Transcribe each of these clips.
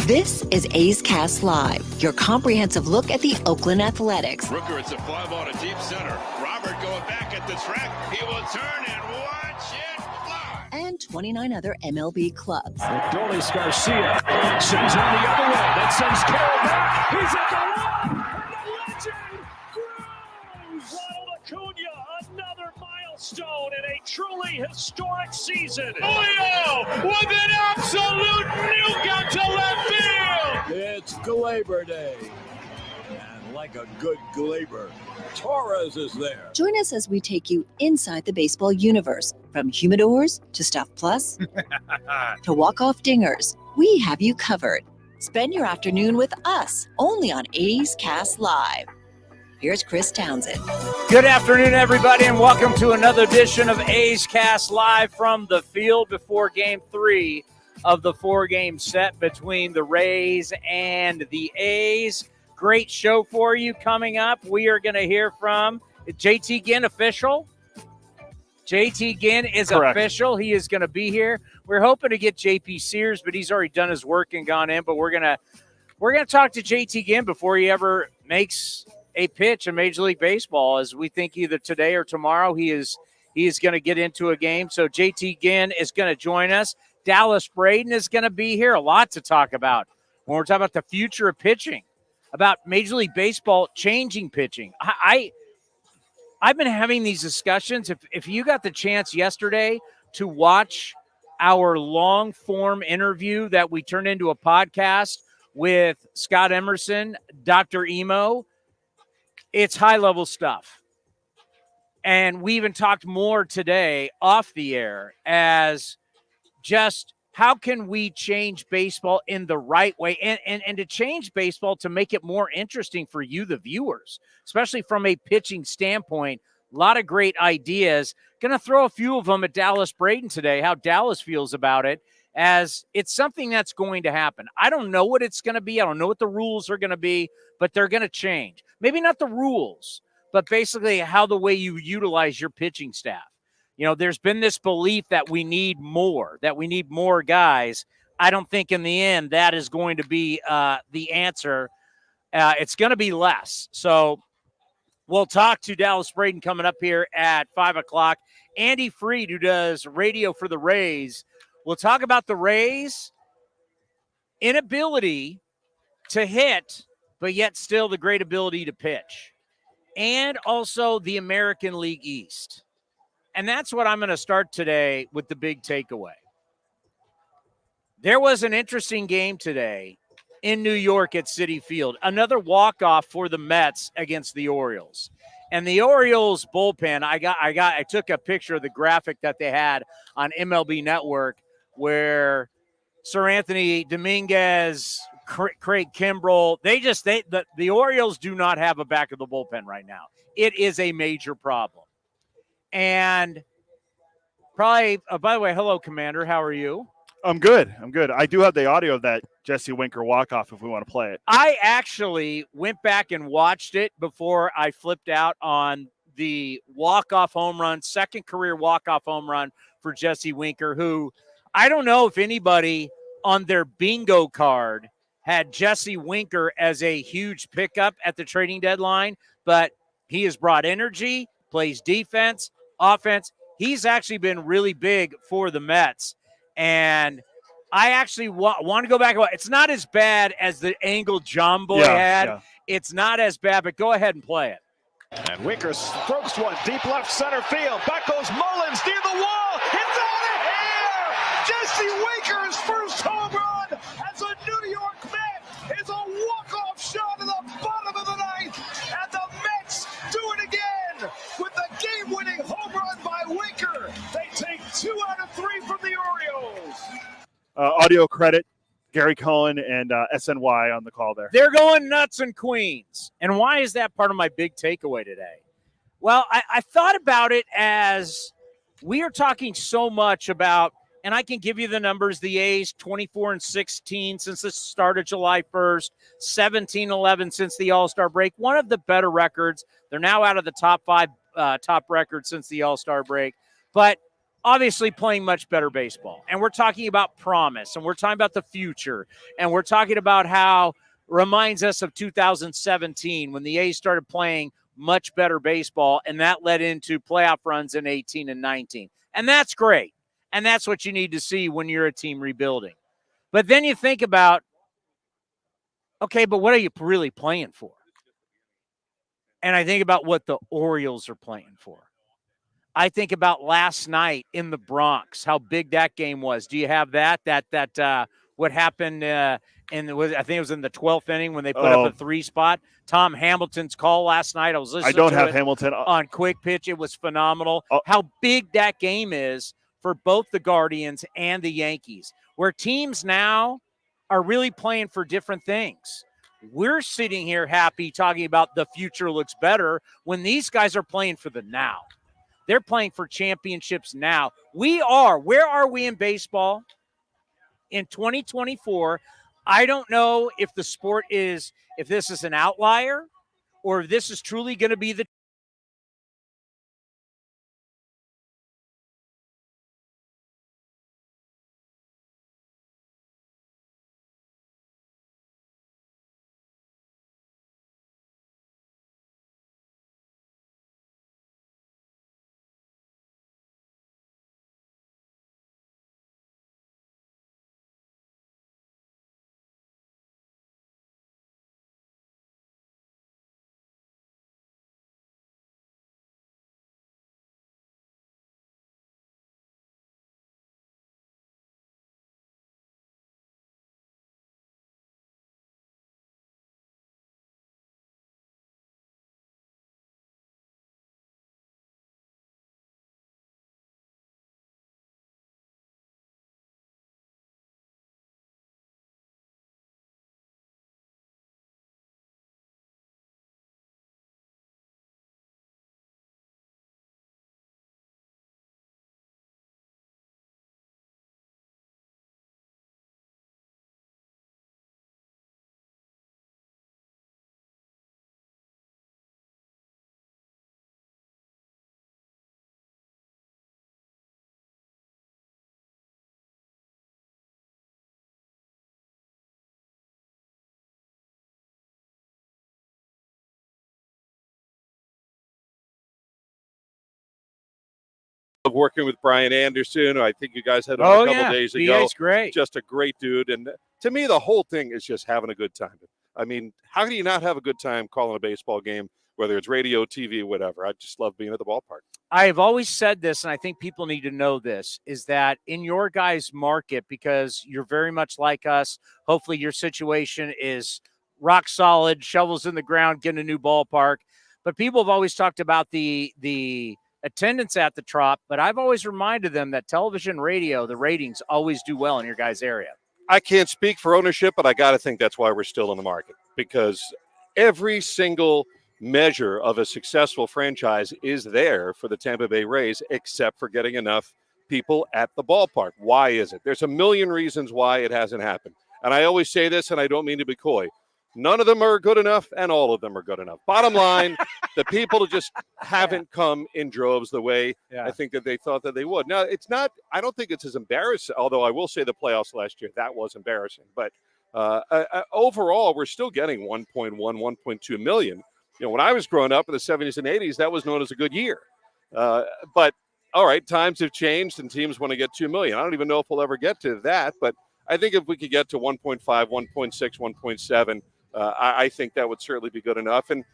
This is A's Cast Live, your comprehensive look at the Oakland Athletics. Rooker, it's a fly ball to deep center. Robert going back at the track. He will turn and watch it fly. And 29 other MLB clubs. Adolis Garcia sends one the other way. That sends Carroll back. He's at the wall. And the legend grows. Ronald Acuna, another milestone in a truly historic season. Julio with an absolute nuke out to left field. It's Glaber Day. And like a good Glaber, Torres is there. Join us as we take you inside the baseball universe. From humidors to Stuff Plus to walk-off dingers, we have you covered. Spend your afternoon with us, only on A's Cast Live. Here's Chris Townsend. Good afternoon, everybody, and welcome to another edition of A's Cast Live from the field before Game 3 of the four-game set between the Rays and the A's. Great show for you coming up. We are going to hear from JT Ginn, official. JT Ginn is Correct. Official. He is going to be here. We're hoping to get JP Sears, but he's already done his work and gone in. But we're gonna talk to JT Ginn before he ever makes a pitch in Major League Baseball, as we think either today or tomorrow he is going to get into a game. So JT Ginn is going to join us. Dallas Braden is going to be here. A lot to talk about when we're talking about the future of pitching, about Major League Baseball changing pitching. I've been having these discussions. If you got the chance yesterday to watch our long-form interview that we turned into a podcast with Scott Emerson, Dr. Emo, it's high-level stuff. And we even talked more today off the air as just how can we change baseball in the right way and to change baseball to make it more interesting for you, the viewers, especially from a pitching standpoint. A lot of great ideas. Going to throw a few of them at Dallas Braden today, how Dallas feels about it, as it's something that's going to happen. I don't know what it's going to be. I don't know what the rules are going to be, but they're going to change. Maybe not the rules, but basically how the way you utilize your pitching staff. You know, there's been this belief that we need more guys. I don't think in the end that is going to be the answer. It's going to be less. So we'll talk to Dallas Braden coming up here at 5 o'clock. Andy Freed, who does radio for the Rays, we'll talk about the Rays' inability to hit, but yet still the great ability to pitch. And also the American League East. And that's what I'm going to start today with the big takeaway. There was an interesting game today in New York at Citi Field. Another walk-off for the Mets against the Orioles. And the Orioles bullpen, I took a picture of the graphic that they had on MLB Network where Sir Anthony Dominguez, Craig Kimbrell, the Orioles do not have a back of the bullpen right now. It is a major problem. And probably, by the way, hello, Commander. How are you? I'm good. I do have the audio of that Jesse Winker walk-off if we want to play it. I actually went back and watched it before I flipped out on the walk-off home run, second career walk-off home run for Jesse Winker, who I don't know if anybody on their bingo card had Jesse Winker as a huge pickup at the trading deadline, but he has brought energy, plays defense, offense. He's actually been really big for the Mets. And I actually want to go back. It's not as bad as the angle John Boy had. Yeah. It's not as bad, but go ahead and play it. And Winker strokes one deep left center field. Back goes Mullins near the wall. It's out of here! Jesse Winker's first home run as a New York Met is a walk-off shot in the bottom of the ninth. And the Mets do it again with the game-winning home run by Winker. They take 2 out of 3 from the Orioles. Audio credit, Gary Cohen and SNY on the call there. They're going nuts in Queens. And why is that part of my big takeaway today? Well, I thought about it as we are talking so much about, and I can give you the numbers, the A's 24-16 since the start of July 1st, 17-11 since the All-Star break, one of the better records. They're now out of the top 5 top records since the All-Star break. But obviously playing much better baseball. And we're talking about promise, and we're talking about the future, and we're talking about how reminds us of 2017 when the A's started playing much better baseball, and that led into playoff runs in 18 and 19. And that's great. And that's what you need to see when you're a team rebuilding. But then you think about, okay, but what are you really playing for? And I think about what the Orioles are playing for. I think about last night in the Bronx, how big that game was. Do you have that? What happened I think it was in the 12th inning when they put up a 3 spot. Tom Hamilton's call last night. I was listening. I don't to have it Hamilton on Quick Pitch. It was phenomenal. How big that game is for both the Guardians and the Yankees, where teams now are really playing for different things. We're sitting here happy talking about the future looks better when these guys are playing for the now. They're playing for championships now. We are. Where are we in baseball in 2024? I don't know if the sport is, if this is an outlier or if this is truly going to be the working with Brian Anderson. I think you guys had on a couple days ago. BA's great. Just a great dude. And to me, the whole thing is just having a good time. I mean, how can you not have a good time calling a baseball game, whether it's radio, TV, whatever? I just love being at the ballpark. I have always said this, and I think people need to know this, is that in your guys' market, because you're very much like us, hopefully your situation is rock solid, shovels in the ground, getting a new ballpark. But people have always talked about the attendance at the Trop, but I've always reminded them that television, radio, the ratings always do well in your guys' area. I can't speak for ownership, but I got to think that's why we're still in the market, because every single measure of a successful franchise is there for the Tampa Bay Rays, except for getting enough people at the ballpark. Why is it? There's a million reasons why it hasn't happened. And I always say this, and I don't mean to be coy. None of them are good enough, and all of them are good enough. Bottom line, the people just haven't come in droves the way I think that they thought that they would. Now, it's not – I don't think it's as embarrassing, although I will say the playoffs last year, that was embarrassing. But overall, we're still getting 1.1, 1.2 million. You know, when I was growing up in the 70s and 80s, that was known as a good year. But, all right, times have changed, and teams want to get 2 million. I don't even know if we'll ever get to that, but I think if we could get to 1.5, 1.6, 1.7, I think that would certainly be good enough. And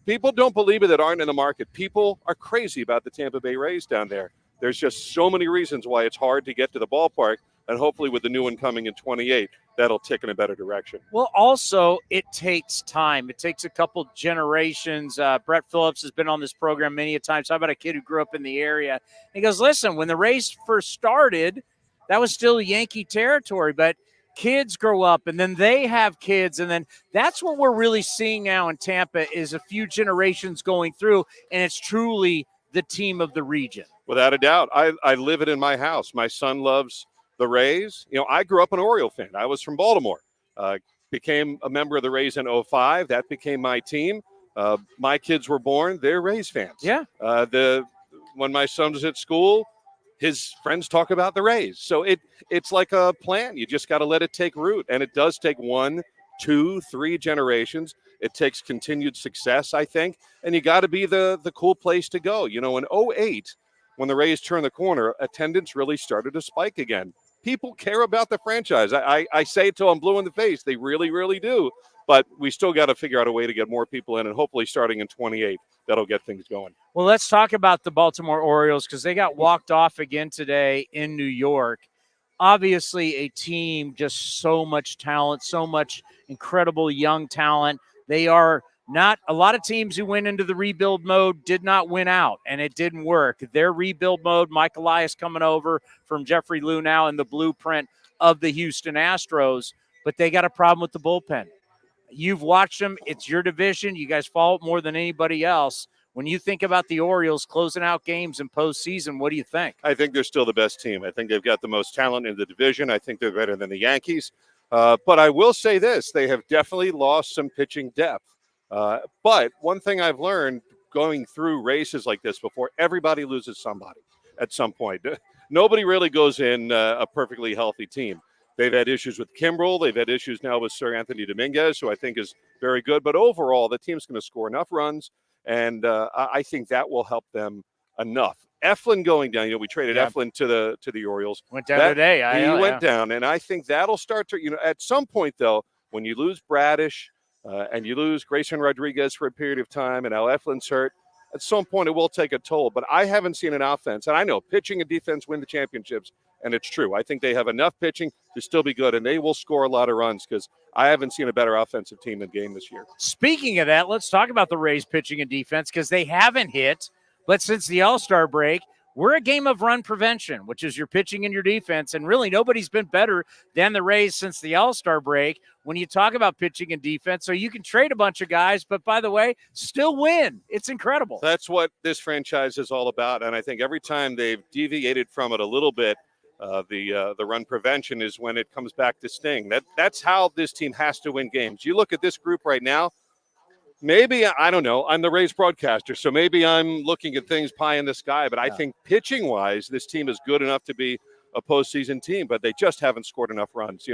people don't believe it that aren't in the market. People are crazy about the Tampa Bay Rays down there. There's just so many reasons why it's hard to get to the ballpark. And hopefully with the new one coming in 28, that'll tick in a better direction. Well, also, it takes time. It takes a couple generations. Brett Phillips has been on this program many a times. How about a kid who grew up in the area? He goes, listen, when the Rays first started, that was still Yankee territory, but kids grow up and then they have kids. And then that's what we're really seeing now in Tampa is a few generations going through, and it's truly the team of the region. Without a doubt. I live it in my house. My son loves the Rays. You know, I grew up an Oriole fan. I was from Baltimore. Became a member of the Rays in 2005. That became my team. My kids were born. They're Rays fans. Yeah. When my son was at school, his friends talk about the Rays. So it's like a plan. You just got to let it take root. And it does take 1, 2, 3 generations. It takes continued success, I think. And you got to be the cool place to go. You know, in 2008, when the Rays turned the corner, attendance really started to spike again. People care about the franchise. I say it till I'm blue in the face. They really, really do. But we still got to figure out a way to get more people in, and hopefully starting in 28, that'll get things going. Well, let's talk about the Baltimore Orioles because they got walked off again today in New York. Obviously, a team, just so much talent, so much incredible young talent. They are not – a lot of teams who went into the rebuild mode did not win out, and it didn't work. Their rebuild mode, Mike Elias coming over from Jeffrey Liu now in the blueprint of the Houston Astros, but they got a problem with the bullpen. You've watched them. It's your division. You guys follow it more than anybody else. When you think about the Orioles closing out games in postseason, what do you think? I think they're still the best team. I think they've got the most talent in the division. I think they're better than the Yankees. But I will say this, they have definitely lost some pitching depth. But one thing I've learned going through races like this before, everybody loses somebody at some point. Nobody really goes in a perfectly healthy team. They've had issues with Kimbrel. They've had issues now with Sir Anthony Dominguez, who I think is very good. But overall, the team's going to score enough runs, and I think that will help them enough. Eflin going down, we traded Eflin to the Orioles. Went down today. He went down, and I think that'll start to, at some point, though, when you lose Bradish and you lose Grayson Rodriguez for a period of time, and now Eflin's hurt, at some point it will take a toll. But I haven't seen an offense, and I know pitching and defense win the championships, and it's true. I think they have enough pitching to still be good, and they will score a lot of runs because I haven't seen a better offensive team in the game this year. Speaking of that, let's talk about the Rays pitching and defense because they haven't hit, but since the All-Star break, we're a game of run prevention, which is your pitching and your defense, and really nobody's been better than the Rays since the All-Star break when you talk about pitching and defense. So you can trade a bunch of guys, but by the way, still win. It's incredible. That's what this franchise is all about, and I think every time they've deviated from it a little bit, the run prevention is when it comes back to sting. That's how this team has to win games. You look at this group right now, maybe, I don't know, I'm the Rays broadcaster, so maybe I'm looking at things pie in the sky, but I think pitching-wise, this team is good enough to be a postseason team, but they just haven't scored enough runs.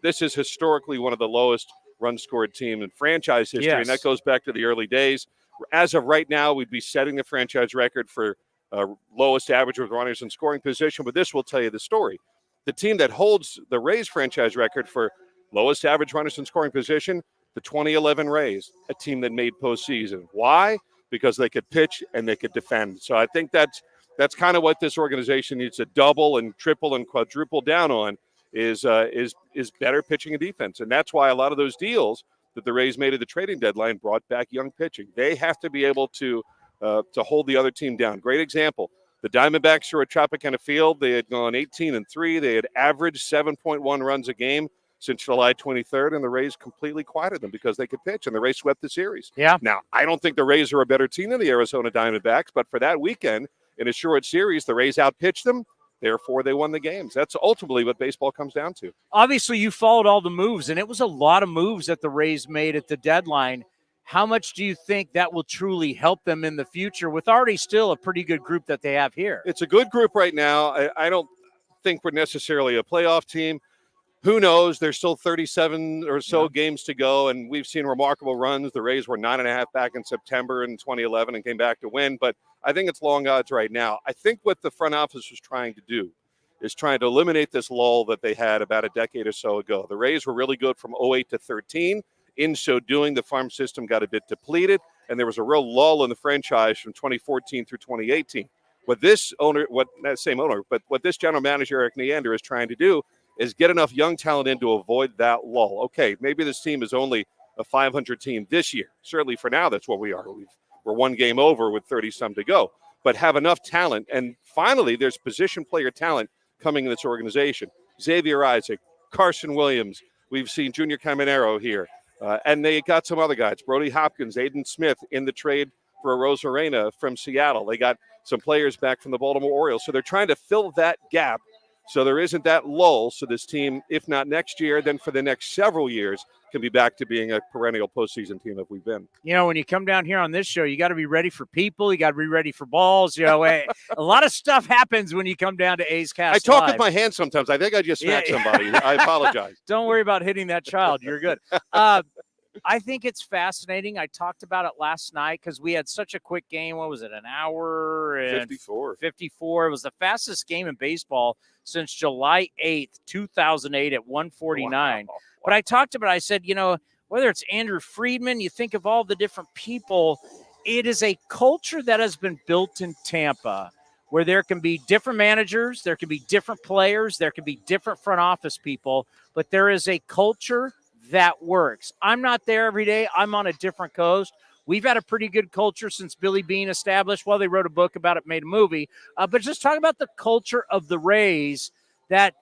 This is historically one of the lowest run-scored team in franchise history, and that goes back to the early days. As of right now, we'd be setting the franchise record for lowest average with runners in scoring position, but this will tell you the story. The team that holds the Rays franchise record for lowest average runners in scoring position, the 2011 Rays, a team that made postseason. Why? Because they could pitch and they could defend. So I think that's kind of what this organization needs to double and triple and quadruple down on is better pitching and defense. And that's why a lot of those deals that the Rays made at the trading deadline brought back young pitching. They have to be able to hold the other team down. Great example. The Diamondbacks were at Tropicana Field. They had gone 18-3. They had averaged 7.1 runs a game since July 23rd, and the Rays completely quieted them because they could pitch, and the Rays swept the series. Yeah. Now, I don't think the Rays are a better team than the Arizona Diamondbacks, but for that weekend, in a short series, the Rays outpitched them. Therefore, they won the games. That's ultimately what baseball comes down to. Obviously, you followed all the moves, and it was a lot of moves that the Rays made at the deadline. How much do you think that will truly help them in the future with already still a pretty good group that they have here? It's a good group right now. I don't think we're necessarily a playoff team. Who knows? There's still 37 or so games to go, and we've seen remarkable runs. The Rays were 9.5 back in September in 2011 and came back to win, but I think it's long odds right now. I think what the front office was trying to do is trying to eliminate this lull that they had about a decade or so ago. The Rays were really good from 08 to 13. In so doing, the farm system got a bit depleted, and there was a real lull in the franchise from 2014 through 2018. What this general manager, Eric Neander, is trying to do is get enough young talent in to avoid that lull. Okay, maybe this team is only a 500 team this year. Certainly for now, that's what we are. We're one game over with 30-some to go. But have enough talent. And finally, there's position player talent coming in this organization. Xavier Isaac, Carson Williams. We've seen Junior Caminero here. And they got some other guys. Brody Hopkins, Aiden Smith in the trade for Rosarena from Seattle. They got some players back from the Baltimore Orioles. So they're trying to fill that gap so there isn't that lull. So this team, if not next year, then for the next several years, can be back to being a perennial postseason team if we've been. You know, when you come down here on this show, you got to be ready for people. You got to be ready for balls. You know, a lot of stuff happens when you come down to A's Cast. I talk Live. with my hands sometimes. I think I just smacked somebody. I apologize. Don't worry about hitting that child. You're good. I think it's fascinating. I talked about it last night because we had such a quick game. What was it, an hour and 54? It was the fastest game in baseball since July 8th, 2008 at 149. Wow. But I talked about it. I said, you know, whether it's Andrew Friedman, you think of all the different people, it is a culture that has been built in Tampa where there can be different managers, there can be different players, there can be different front office people, but there is a culture that works. I'm not there every day. I'm on a different coast. We've had a pretty good culture since Billy Beane established. Well, they wrote a book about it, made a movie. But just talk about the culture of the Rays, that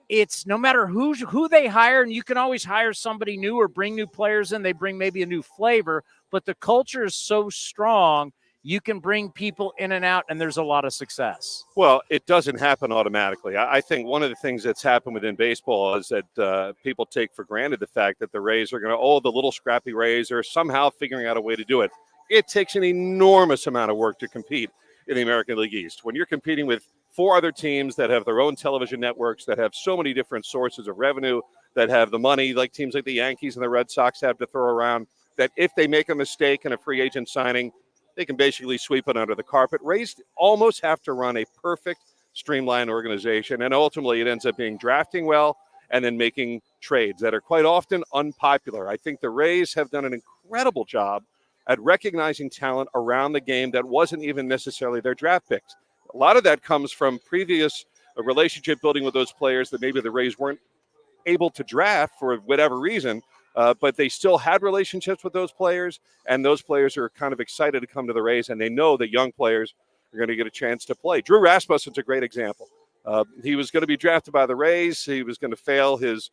it's no matter who they hire, and you can always hire somebody new or bring new players in. They bring maybe a new flavor, but the culture is so strong. You can bring people in and out, and there's a lot of success. Well, it doesn't happen automatically. I think one of the things that's happened within baseball is that people take for granted the fact that the Rays are going to, the little scrappy Rays are somehow figuring out a way to do it. It takes an enormous amount of work to compete in the American League East. When you're competing with 4 other teams that have their own television networks, that have so many different sources of revenue, that have the money like teams like the Yankees and the Red Sox have to throw around, that if they make a mistake in a free agent signing, they can basically sweep it under the carpet. Rays almost have to run a perfect, streamlined organization, and ultimately it ends up being drafting well and then making trades that are quite often unpopular. I think the Rays have done an incredible job at recognizing talent around the game that wasn't even necessarily their draft picks. A lot of that comes from previous relationship building with those players that maybe the Rays weren't able to draft for whatever reason, but they still had relationships with those players, and those players are kind of excited to come to the Rays, and they know that young players are going to get a chance to play. Drew Rasmussen's a great example. He was going to be drafted by the Rays. He was going to fail his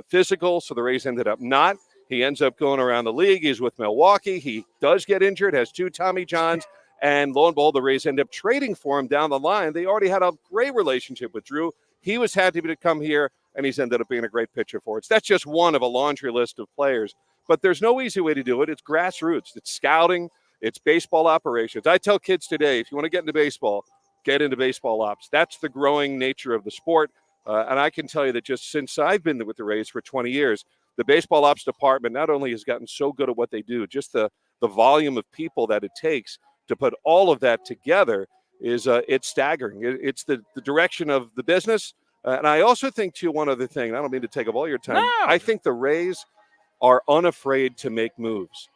physical, so the Rays ended up not. He ends up going around the league. He's with Milwaukee. He does get injured, has 2 Tommy Johns, and lo and behold, the Rays end up trading for him down the line. They already had a great relationship with Drew. He was happy to come here, and he's ended up being a great pitcher for it. So that's just one of a laundry list of players. But there's no easy way to do it. It's grassroots. It's scouting. It's baseball operations. I tell kids today, if you want to get into baseball, get into baseball ops. That's the growing nature of the sport. And I can tell you that just since I've been with the Rays for 20 years, the baseball ops department not only has gotten so good at what they do, just the volume of people that it takes to put all of that together is it's staggering. It's the direction of the business. And I also think, too, one other thing. I don't mean to take up all your time. No. I think the Rays are unafraid to make moves.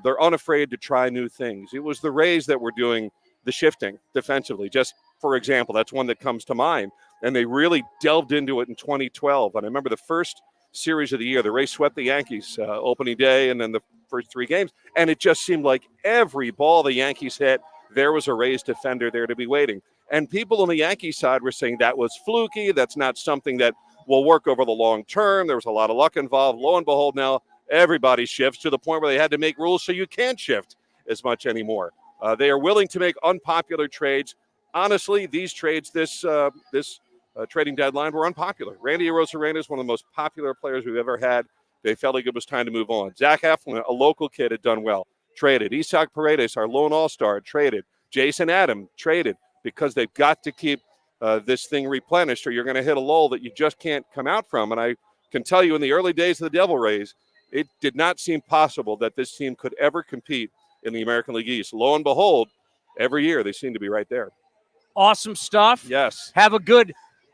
They're unafraid to try new things. It was the Rays that were doing the shifting defensively. Just, for example, that's one that comes to mind. And they really delved into it in 2012. And I remember the first series of the year, the Rays swept the Yankees opening day and then the first 3 games. And it just seemed like every ball the Yankees hit, there was a Rays defender there to be waiting. And people on the Yankee side were saying that was fluky. That's not something that will work over the long term. There was a lot of luck involved. Lo and behold, now everybody shifts to the point where they had to make rules so you can't shift as much anymore. They are willing to make unpopular trades. Honestly, these trades, this trading deadline, were unpopular. Randy Arozarena is one of the most popular players we've ever had. They felt like it was time to move on. Zach Eflin, a local kid, had done well. Traded. Isaac Paredes, our lone all-star, traded. Jason Adam, traded. Because they've got to keep this thing replenished, or you're going to hit a lull that you just can't come out from. And I can tell you, in the early days of the Devil Rays, it did not seem possible that this team could ever compete in the American League East. Lo and behold, every year they seem to be right there. Awesome stuff. Yes. Have a good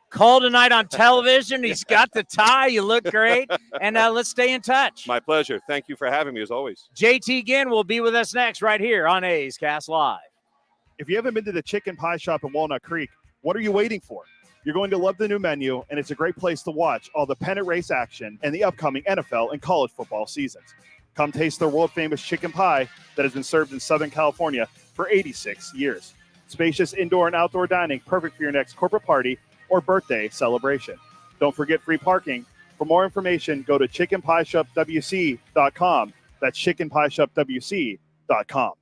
call tonight on television. He's got the tie. You look great. And let's stay in touch. My pleasure. Thank you for having me, as always. JT Ginn will be with us next right here on A's Cast Live. If you haven't been to the Chicken Pie Shop in Walnut Creek, what are you waiting for? You're going to love the new menu, and it's a great place to watch all the pennant race action and the upcoming NFL and college football seasons. Come taste their world-famous chicken pie that has been served in Southern California for 86 years. Spacious indoor and outdoor dining, perfect for your next corporate party or birthday celebration. Don't forget free parking. For more information, go to chickenpieshopwc.com. That's chickenpieshopwc.com.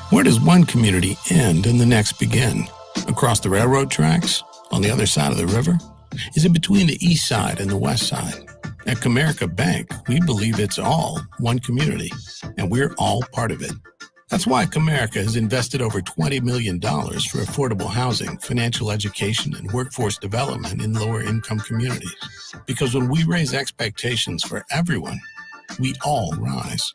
Where does one community end and the next begin? Across the railroad tracks? On the other side of the river? Is it between the east side and the west side? At Comerica Bank, we believe it's all one community, and we're all part of it. That's why Comerica has invested over $20 million for affordable housing, financial education, and workforce development in lower-income communities. Because when we raise expectations for everyone, we all rise.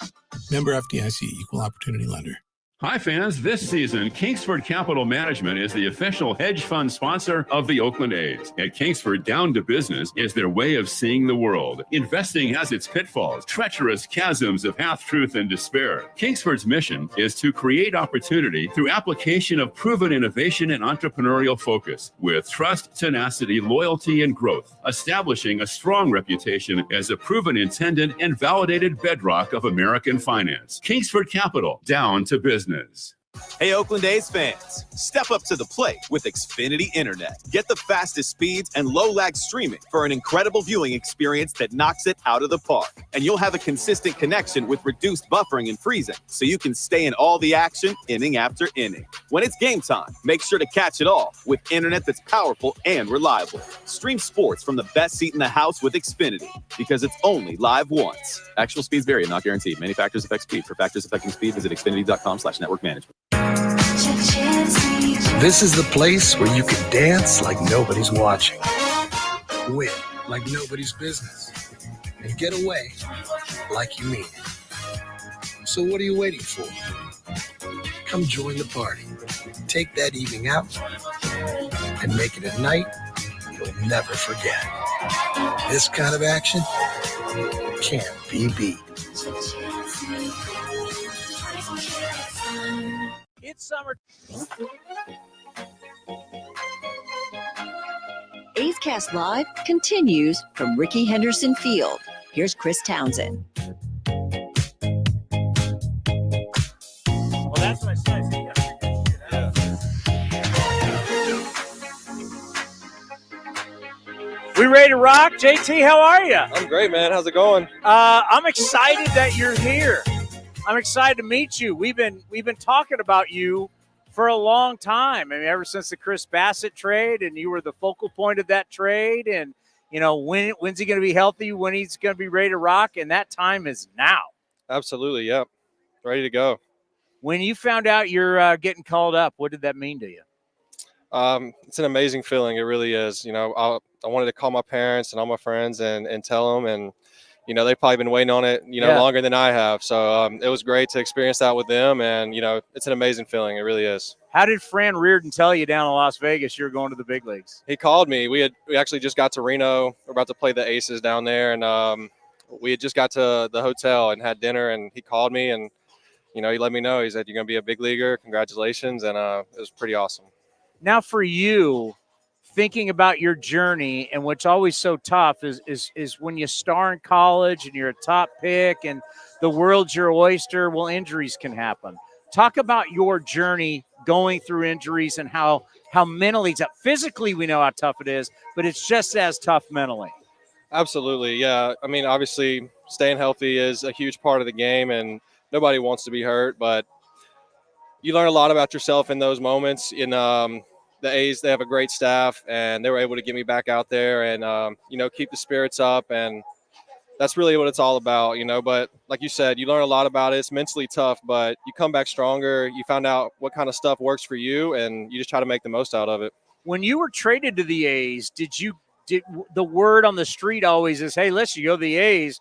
Member FDIC, Equal Opportunity Lender. Hi, fans. This season, Kingsford Capital Management is the official hedge fund sponsor of the Oakland A's. At Kingsford, down to business is their way of seeing the world. Investing has its pitfalls, treacherous chasms of half-truth and despair. Kingsford's mission is to create opportunity through application of proven innovation and entrepreneurial focus with trust, tenacity, loyalty, and growth, establishing a strong reputation as a proven intendant and validated bedrock of American finance. Kingsford Capital, down to business. Hey, Oakland A's fans, step up to the plate with Xfinity Internet. Get the fastest speeds and low-lag streaming for an incredible viewing experience that knocks it out of the park. And you'll have a consistent connection with reduced buffering and freezing, so you can stay in all the action inning after inning. When it's game time, make sure to catch it all with internet that's powerful and reliable. Stream sports from the best seat in the house with Xfinity, because it's only live once. Actual speeds vary and not guaranteed. Many factors affect speed. For factors affecting speed, visit xfinity.com/network management. This is the place where you can dance like nobody's watching, win like nobody's business, and get away like you mean it. So what are you waiting for? Come join the party. Take that evening out and make it a night you'll never forget. This kind of action can't be beat. It's summer. A's Cast Live continues from Rickey Henderson Field. Here's Chris Townsend. Well, that's my size. We ready to rock? JT, how are you? I'm great, man. How's it going? I'm excited that you're here. I'm excited to meet you. We've been talking about you for a long time. I mean, ever since the Chris Bassett trade, and you were the focal point of that trade. And you know, when's he going to be healthy? When he's going to be ready to rock? And that time is now. Absolutely, yep. Ready to go. When you found out you're getting called up, what did that mean to you? It's an amazing feeling. It really is. You know, I wanted to call my parents and all my friends and tell them, and you know, they've probably been waiting on it, longer than I have. So it was great to experience that with them. And, it's an amazing feeling. It really is. How did Fran Reardon tell you down in Las Vegas you were going to the big leagues? He called me. We actually just got to Reno. We're about to play the Aces down there. And we had just got to the hotel and had dinner. And he called me and, he let me know. He said, "You're going to be a big leaguer. Congratulations." And it was pretty awesome. Now for you, thinking about your journey, and what's always so tough is when you star in college and you're a top pick and the world's your oyster, well, injuries can happen. Talk about your journey going through injuries and how mentally tough. Physically, we know how tough it is, but it's just as tough mentally. Absolutely, yeah. I mean, obviously, staying healthy is a huge part of the game, and nobody wants to be hurt, but you learn a lot about yourself in those moments. In the A's, they have a great staff, and they were able to get me back out there and, keep the spirits up. And that's really what it's all about, But like you said, you learn a lot about it. It's mentally tough, but you come back stronger. You find out what kind of stuff works for you, and you just try to make the most out of it. When you were traded to the A's, did the word on the street always is, hey, listen, you go to the A's,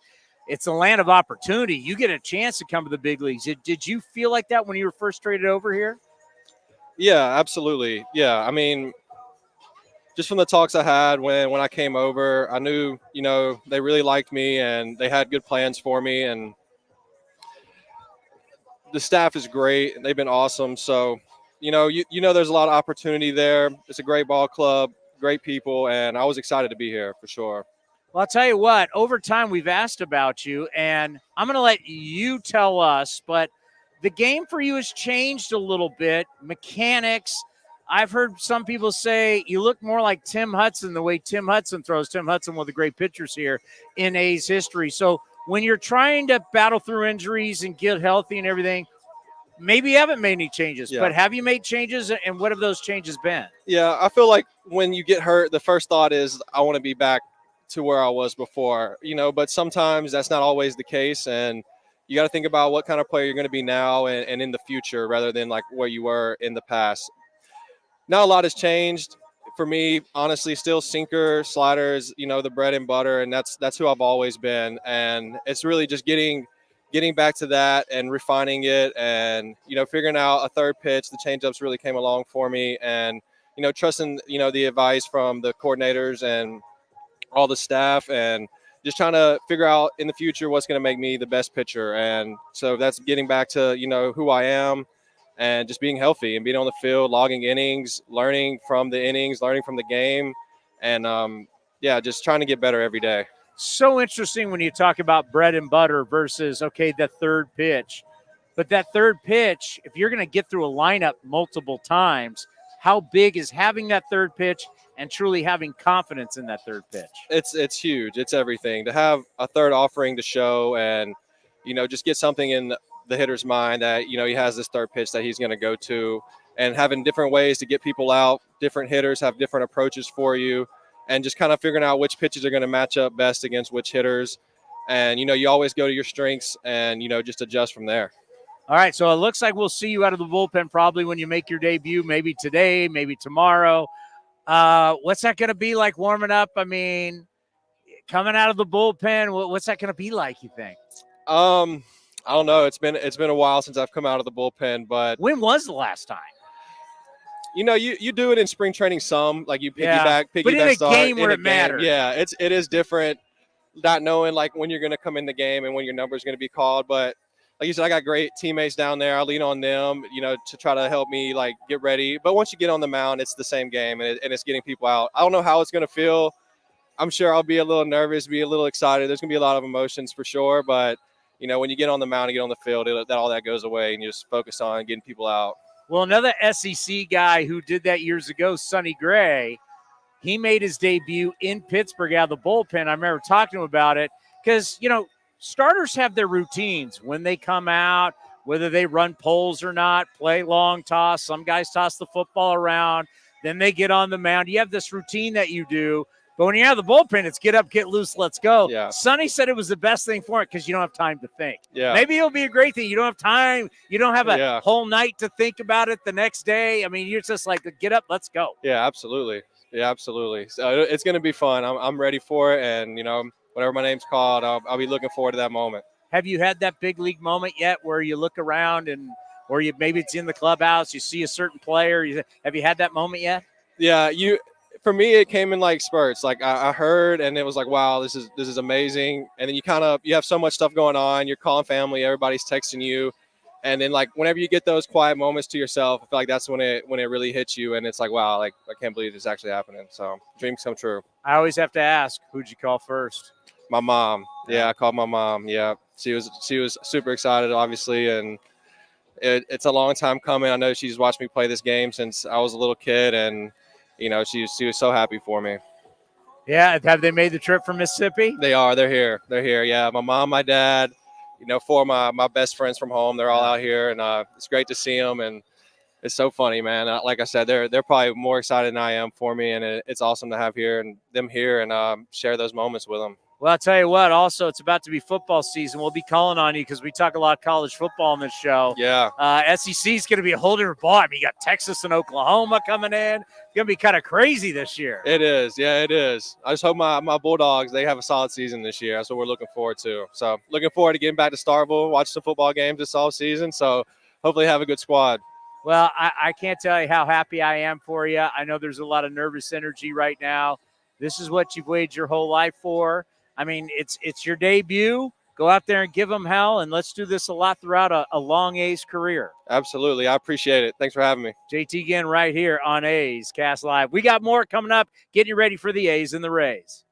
it's a land of opportunity. You get a chance to come to the big leagues. Did you feel like that when you were first traded over here? Yeah, absolutely. Yeah, I mean, just from the talks I had when I came over, I knew, they really liked me and they had good plans for me. And the staff is great. And they've been awesome. So, there's a lot of opportunity there. It's a great ball club, great people, and I was excited to be here for sure. Well, I'll tell you what, over time we've asked about you, and I'm going to let you tell us, but the game for you has changed a little bit. Mechanics. I've heard some people say you look more like Tim Hudson, the way Tim Hudson throws. Tim Hudson, one of the great pitchers here in A's history. So when you're trying to battle through injuries and get healthy and everything, maybe you haven't made any changes, but have you made changes, and what have those changes been? Yeah, I feel like when you get hurt, the first thought is I want to be back to where I was before, but sometimes that's not always the case. And you got to think about what kind of player you're going to be now and in the future rather than like where you were in the past. Not a lot has changed for me, honestly. Still sinker, sliders, the bread and butter, and that's who I've always been. And it's really just getting back to that and refining it, and figuring out a third pitch. The changeups really came along for me, and trusting the advice from the coordinators and all the staff, and just trying to figure out in the future what's going to make me the best pitcher. And so that's getting back to who I am, and just being healthy and being on the field, logging innings, learning from the innings, learning from the game, and just trying to get better every day. So interesting when you talk about bread and butter versus, the third pitch. But that third pitch, if you're going to get through a lineup multiple times, how big is having that third pitch and truly having confidence in that third pitch? It's huge. It's everything. To have a third offering to show and, just get something in the hitter's mind that, he has this third pitch that he's going to go to, and having different ways to get people out. Different hitters have different approaches for you, and just kind of figuring out which pitches are going to match up best against which hitters. And, you always go to your strengths and, just adjust from there. All right, so it looks like we'll see you out of the bullpen probably when you make your debut, maybe today, maybe tomorrow. What's that going to be like warming up? I mean, coming out of the bullpen, what's that going to be like, you think? I don't know. It's been a while since I've come out of the bullpen, but when was the last time? You do it in spring training some, like you piggyback but in a game where it matters. Yeah, it is different not knowing like when you're going to come in the game and when your number is going to be called. But like you said, I got great teammates down there. I lean on them, to try to help me like get ready. But once you get on the mound, it's the same game, and it's getting people out. I don't know how it's going to feel. I'm sure I'll be a little nervous, be a little excited. There's going to be a lot of emotions for sure. But, when you get on the mound and get on the field, all that goes away, and you just focus on getting people out. Well, another SEC guy who did that years ago, Sonny Gray, he made his debut in Pittsburgh out of the bullpen. I remember talking to him about it because, starters have their routines when they come out, whether they run poles or not, play long toss. Some guys toss the football around. Then they get on the mound. You have this routine that you do. But when you're out of the bullpen, it's get up, get loose, let's go. Yeah. Sonny said it was the best thing for it because you don't have time to think. Yeah. Maybe it'll be a great thing. You don't have time. You don't have a whole night to think about it the next day. I mean, you're just like, get up, let's go. Yeah, absolutely. So it's going to be fun. I'm ready for it. And, whenever my name's called, I'll be looking forward to that moment. Have you had that big league moment yet where you look around or maybe it's in the clubhouse, you see a certain player? Have you had that moment yet? Yeah, for me, it came in like spurts. Like I heard, and it was like, wow, this is amazing. And then you have so much stuff going on. You're calling family, everybody's texting you, and then like whenever you get those quiet moments to yourself, I feel like that's when it really hits you, and it's like, wow, like I can't believe this is actually happening. So dreams come true. I always have to ask, who'd you call first? My mom. Yeah, I called my mom. Yeah, she was super excited, obviously, and it's a long time coming. I know she's watched me play this game since I was a little kid, and she was so happy for me. Yeah, have they made the trip from Mississippi? They are. They're here. Yeah, my mom, my dad, four of my best friends from home. They're all out here, and it's great to see them. And it's so funny, man. Like I said, they're probably more excited than I am for me, and it's awesome to have them here and share those moments with them. Well, I'll tell you what, also, it's about to be football season. We'll be calling on you because we talk a lot of college football on this show. Yeah. SEC is going to be a whole different ball. I mean, you got Texas and Oklahoma coming in. It's going to be kind of crazy this year. It is. Yeah, it is. I just hope my Bulldogs, they have a solid season this year. That's what we're looking forward to. So looking forward to getting back to Starkville, watch some football games this offseason. So hopefully have a good squad. Well, I can't tell you how happy I am for you. I know there's a lot of nervous energy right now. This is what you've waited your whole life for. I mean, it's your debut. Go out there and give them hell, and let's do this a lot throughout a long A's career. Absolutely. I appreciate it. Thanks for having me. JT Ginn right here on A's Cast Live. We got more coming up. Get you ready for the A's and the Rays.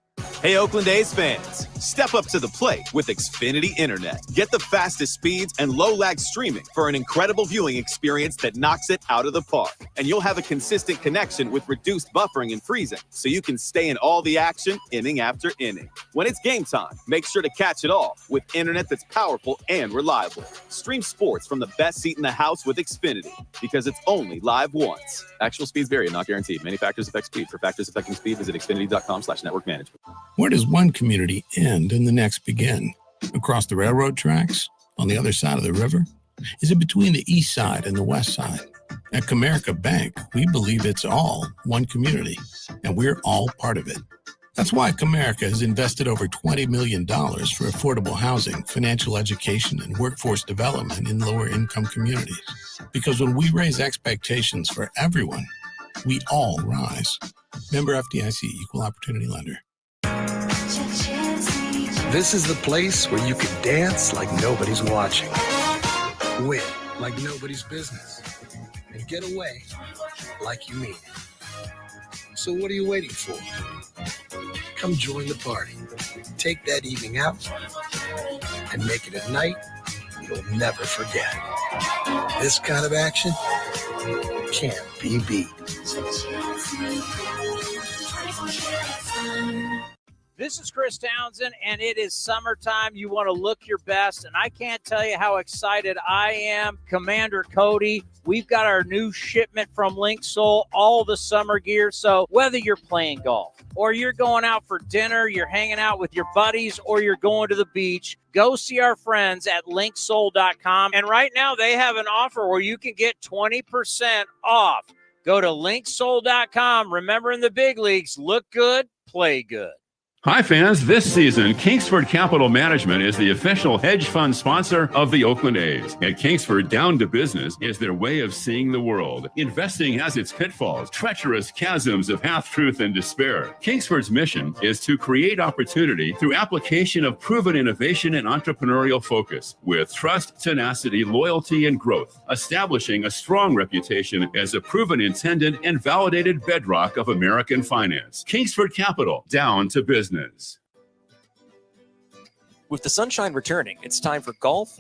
Hey, Oakland A's fans, step up to the plate with Xfinity Internet. Get the fastest speeds and low-lag streaming for an incredible viewing experience that knocks it out of the park. And you'll have a consistent connection with reduced buffering and freezing, so you can stay in all the action inning after inning. When it's game time, make sure to catch it all with internet that's powerful and reliable. Stream sports from the best seat in the house with Xfinity, because it's only live once. Actual speeds vary and not guaranteed. Many factors affect speed. For factors affecting speed, visit xfinity.com/network management. Where does one community end and the next begin? Across the railroad tracks? On the other side of the river? Is it between the east side and the west side? At Comerica Bank, we believe it's all one community, and we're all part of it. That's why Comerica has invested over $20 million for affordable housing, financial education, and workforce development in lower-income communities. Because when we raise expectations for everyone, we all rise. Member FDIC, Equal Opportunity Lender. This is the place where you can dance like nobody's watching, win like nobody's business, and get away like you mean it. So what are you waiting for? Come join the party. Take that evening out and make it a night you'll never forget. This kind of action can't be beat. This is Chris Townsend, and it is summertime. You want to look your best, and I can't tell you how excited I am. Commander Cody, we've got our new shipment from Link Soul, all the summer gear. So whether you're playing golf or you're going out for dinner, you're hanging out with your buddies, or you're going to the beach, go see our friends at linksoul.com. And right now they have an offer where you can get 20% off. Go to linksoul.com. Remember, in the big leagues, look good, play good. Hi, fans. This season, Kingsford Capital Management is the official hedge fund sponsor of the Oakland A's. At Kingsford, down to business is their way of seeing the world. Investing has its pitfalls, treacherous chasms of half-truth and despair. Kingsford's mission is to create opportunity through application of proven innovation and entrepreneurial focus with trust, tenacity, loyalty, and growth, establishing a strong reputation as a proven intended and validated bedrock of American finance. Kingsford Capital, down to business. With the sunshine returning, it's time for golf,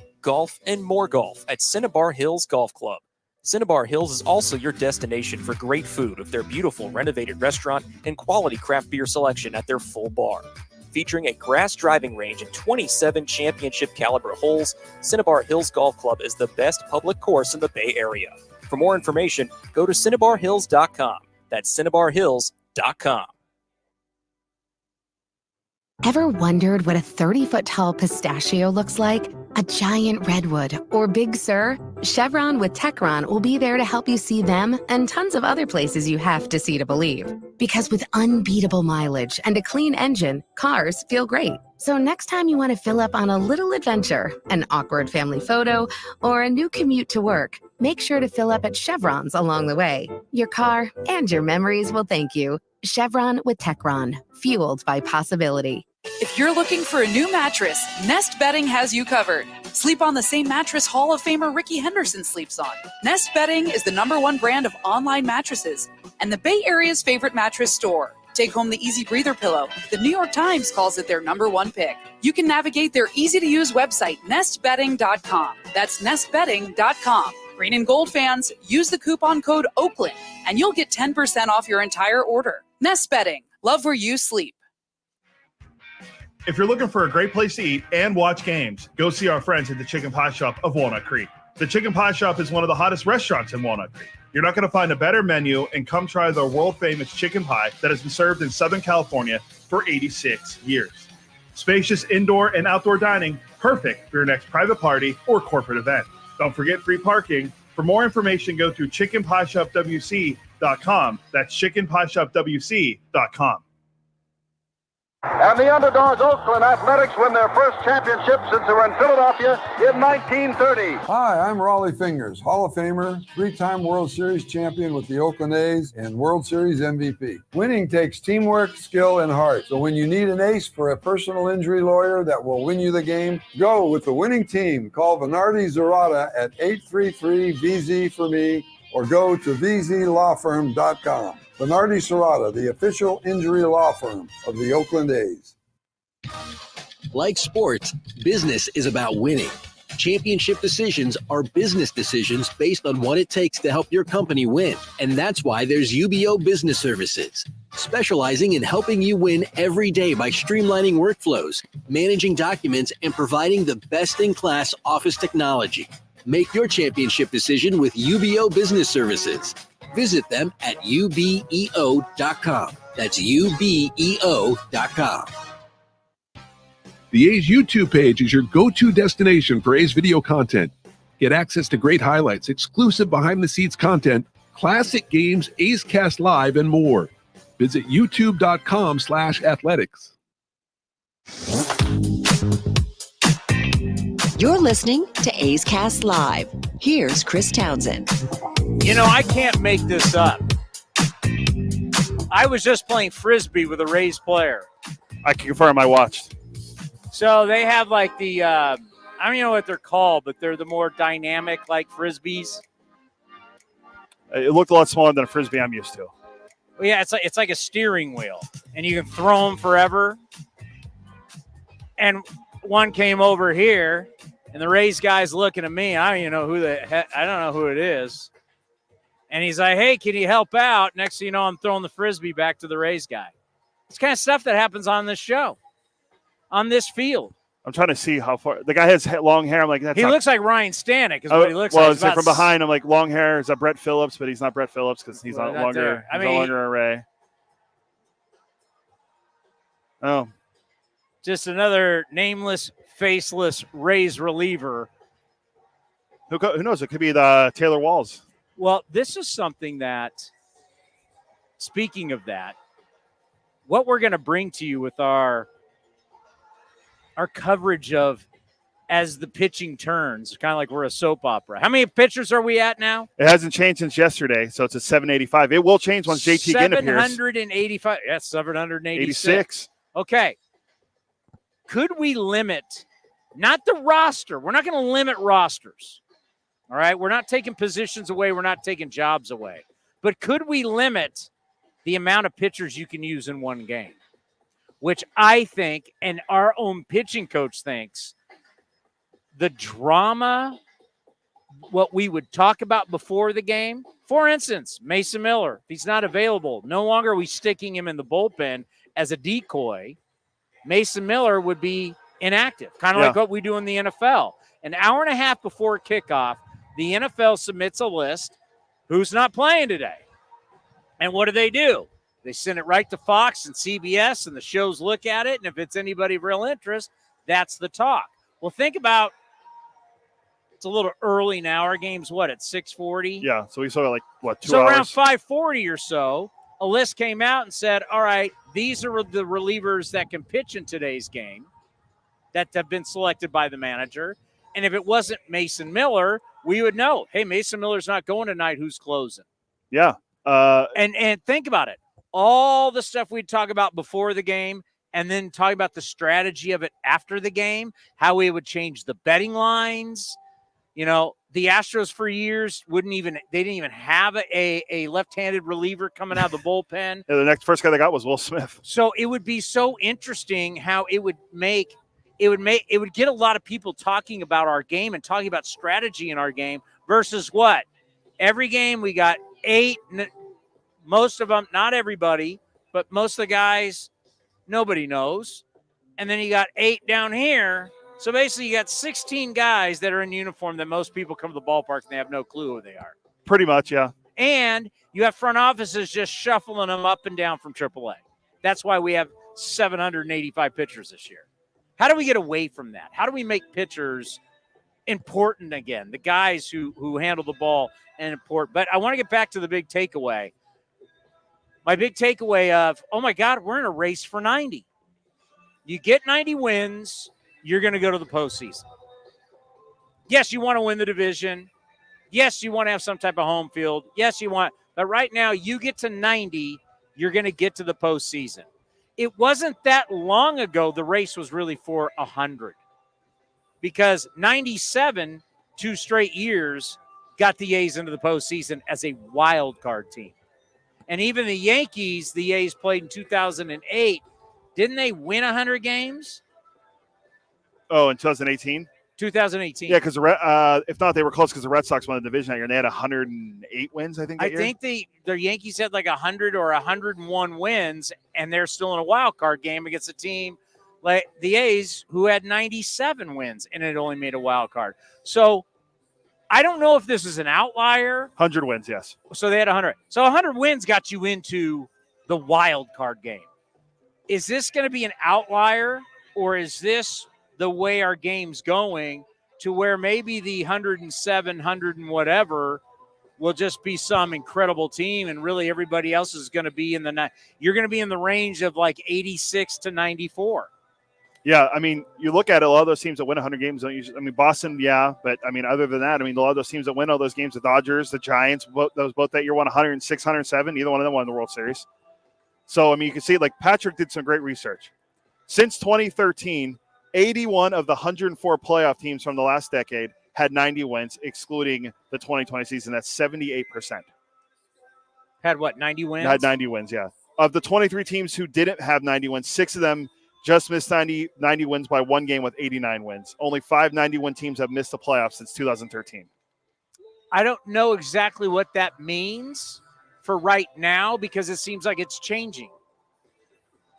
and more golf at Cinnabar Hills Golf Club. Cinnabar Hills is also your destination for great food with their beautiful renovated restaurant and quality craft beer selection at their full bar. Featuring a grass driving range and 27 championship caliber holes, Cinnabar Hills Golf Club is the best public course in the Bay Area. For more information, go to cinnabarhills.com. That's cinnabarhills.com. Ever wondered what a 30-foot tall pistachio looks like? A giant redwood or Big Sur? Chevron with Techron will be there to help you see them and tons of other places you have to see to believe. Because with unbeatable mileage and a clean engine, cars feel great. So next time you want to fill up on a little adventure, an awkward family photo, or a new commute to work, make sure to fill up at Chevron's along the way. Your car and your memories will thank you. Chevron with Techron, fueled by possibility. If you're looking for a new mattress, Nest Bedding has you covered. Sleep on the same mattress Hall of Famer Ricky Henderson sleeps on. Nest Bedding is the #1 brand of online mattresses and the Bay Area's favorite mattress store. Take home the Easy Breather pillow. The New York Times calls it their #1 pick. You can navigate their easy-to-use website, nestbedding.com. That's nestbedding.com. Green and gold fans, use the coupon code Oakland, and you'll get 10% off your entire order. Nest Bedding. Love where you sleep. If you're looking for a great place to eat and watch games, go see our friends at the Chicken Pie Shop of Walnut Creek. The Chicken Pie Shop is one of the hottest restaurants in Walnut Creek. You're not going to find a better menu, and come try their world-famous chicken pie that has been served in Southern California for 86 years. Spacious indoor and outdoor dining, perfect for your next private party or corporate event. Don't forget free parking. For more information, go to chickenpieshopwc.com. That's chickenpieshopwc.com. And the underdogs, Oakland Athletics, win their first championship since they were in Philadelphia in 1930. Hi, I'm Raleigh Fingers, Hall of Famer, 3-time World Series champion with the Oakland A's and World Series MVP. Winning takes teamwork, skill, and heart. So when you need an ace for a personal injury lawyer that will win you the game, go with the winning team. Call Venardi Zerata at 833-VZ for me, or go to vzlawfirm.com. Venardi Serrata, the official injury law firm of the Oakland A's. Like sports, business is about winning. Championship decisions are business decisions based on what it takes to help your company win. And that's why there's UBO Business Services, specializing in helping you win every day by streamlining workflows, managing documents, and providing the best-in-class office technology. Make your championship decision with UBO Business Services. Visit them at ubeo.com. That's ubeo.com. The A's YouTube page is your go-to destination for A's video content. Get access to great highlights, exclusive behind-the-scenes content, classic games, A's Cast Live, and more. Visit youtube.com/athletics. You're listening to A's Cast Live. Here's Chris Townsend. You know, I can't make this up. I was just playing Frisbee with a Rays player. I can confirm I watched. So they have like the, I don't even know what they're called, but they're the more dynamic like Frisbees. It looked a lot smaller than a Frisbee I'm used to. Well, yeah, it's like a steering wheel, and you can throw them forever. And one came over here, and the Rays guy's looking at me. I don't even know I don't know who it is. And he's like, hey, can you help out? Next thing you know, I'm throwing the Frisbee back to the Rays guy. It's kind of stuff that happens on this show, on this field. I'm trying to see how far. The guy has long hair. I'm like, he looks like Ryan Stanek is what he looks like. Well, from behind, I'm like, long hair. Is that Brett Phillips? But he's not Brett Phillips because he's no longer a Ray. Oh. Just another nameless, faceless Rays reliever. Who knows? It could be the Taylor Walls. Well, this is something that, speaking of that, what we're going to bring to you with our coverage of as the pitching turns, kind of like we're a soap opera. How many pitchers are we at now? It hasn't changed since yesterday, so it's a 785. It will change once JT Ginn appears. 785. Yes, 786. Okay. Could we limit, not the roster, we're not going to limit rosters. All right, we're not taking positions away. We're not taking jobs away. But could we limit the amount of pitchers you can use in one game? Which I think, and our own pitching coach thinks, the drama, what we would talk about before the game. For instance, Mason Miller, if he's not available, no longer are we sticking him in the bullpen as a decoy. Mason Miller would be inactive, kind of like what we do in the NFL. An hour and a half before kickoff, the NFL submits a list. Who's not playing today? And what do? They send it right to Fox and CBS, and the shows look at it. And if it's anybody of real interest, that's the talk. Well, think about, it's a little early now. Our game's at 6:40? Yeah, so we saw 2 hours? So around 5:40 or so, a list came out and said, all right, these are the relievers that can pitch in today's game that have been selected by the manager. And if it wasn't Mason Miller, we would know, hey, Mason Miller's not going tonight. Who's closing? Yeah. And think about it. All the stuff we'd talk about before the game and then talk about the strategy of it after the game, how we would change the betting lines. You know, the Astros for years they didn't even have a left-handed reliever coming out of the bullpen. Yeah, the first guy they got was Will Smith. So it would be so interesting how it would get a lot of people talking about our game and talking about strategy in our game versus what? Every game we got 8, most of them, not everybody, but most of the guys, nobody knows. And then you got 8 down here. So basically you got 16 guys that are in uniform that most people come to the ballpark and they have no clue who they are. Pretty much, yeah. And you have front offices just shuffling them up and down from AAA. That's why we have 785 pitchers this year. How do we get away from that? How do we make pitchers important again? The guys who handle the ball and important. But I want to get back to the big takeaway. My big takeaway of, oh my God, we're in a race for 90. You get 90 wins, you're going to go to the postseason. Yes, you want to win the division. Yes, you want to have some type of home field. Yes, you want. But right now, you get to 90, you're going to get to the postseason. It wasn't that long ago the race was really for 100 because 97, 2 straight years, got the A's into the postseason as a wild card team. And even the Yankees, the A's played in 2008. Didn't they win 100 games? Oh, in 2018? 2018. Yeah, because if not, they were close because the Red Sox won the division that year, and they had 108 wins, I think, that year. I think the Yankees had like 100 or 101 wins, and they're still in a wild card game against a team like the A's who had 97 wins, and it only made a wild card. So I don't know if this is an outlier. 100 wins, yes. So they had 100. So 100 wins got you into the wild card game. Is this going to be an outlier, or is this the way our game's going to where maybe the 107, 100 and whatever will just be some incredible team, and really everybody else is going to be you're going to be in the range of like 86 to 94. Yeah, I mean, you look at it, a lot of those teams that win 100 games don't usually – I mean, Boston, yeah, but, I mean, other than that, I mean, a lot of those teams that win all those games, the Dodgers, the Giants, both that year won 106, 107, neither one of them won the World Series. So, I mean, you can see, like, Patrick did some great research. Since 2013, 81 of the 104 playoff teams from the last decade had 90 wins, excluding the 2020 season. That's 78%. Had what, 90 wins? Had 90 wins, yeah. Of the 23 teams who didn't have 90 wins, 6 of them just missed 90 wins by one game with 89 wins. Only 5 90-win teams have missed the playoffs since 2013. I don't know exactly what that means for right now, because it seems like it's changing.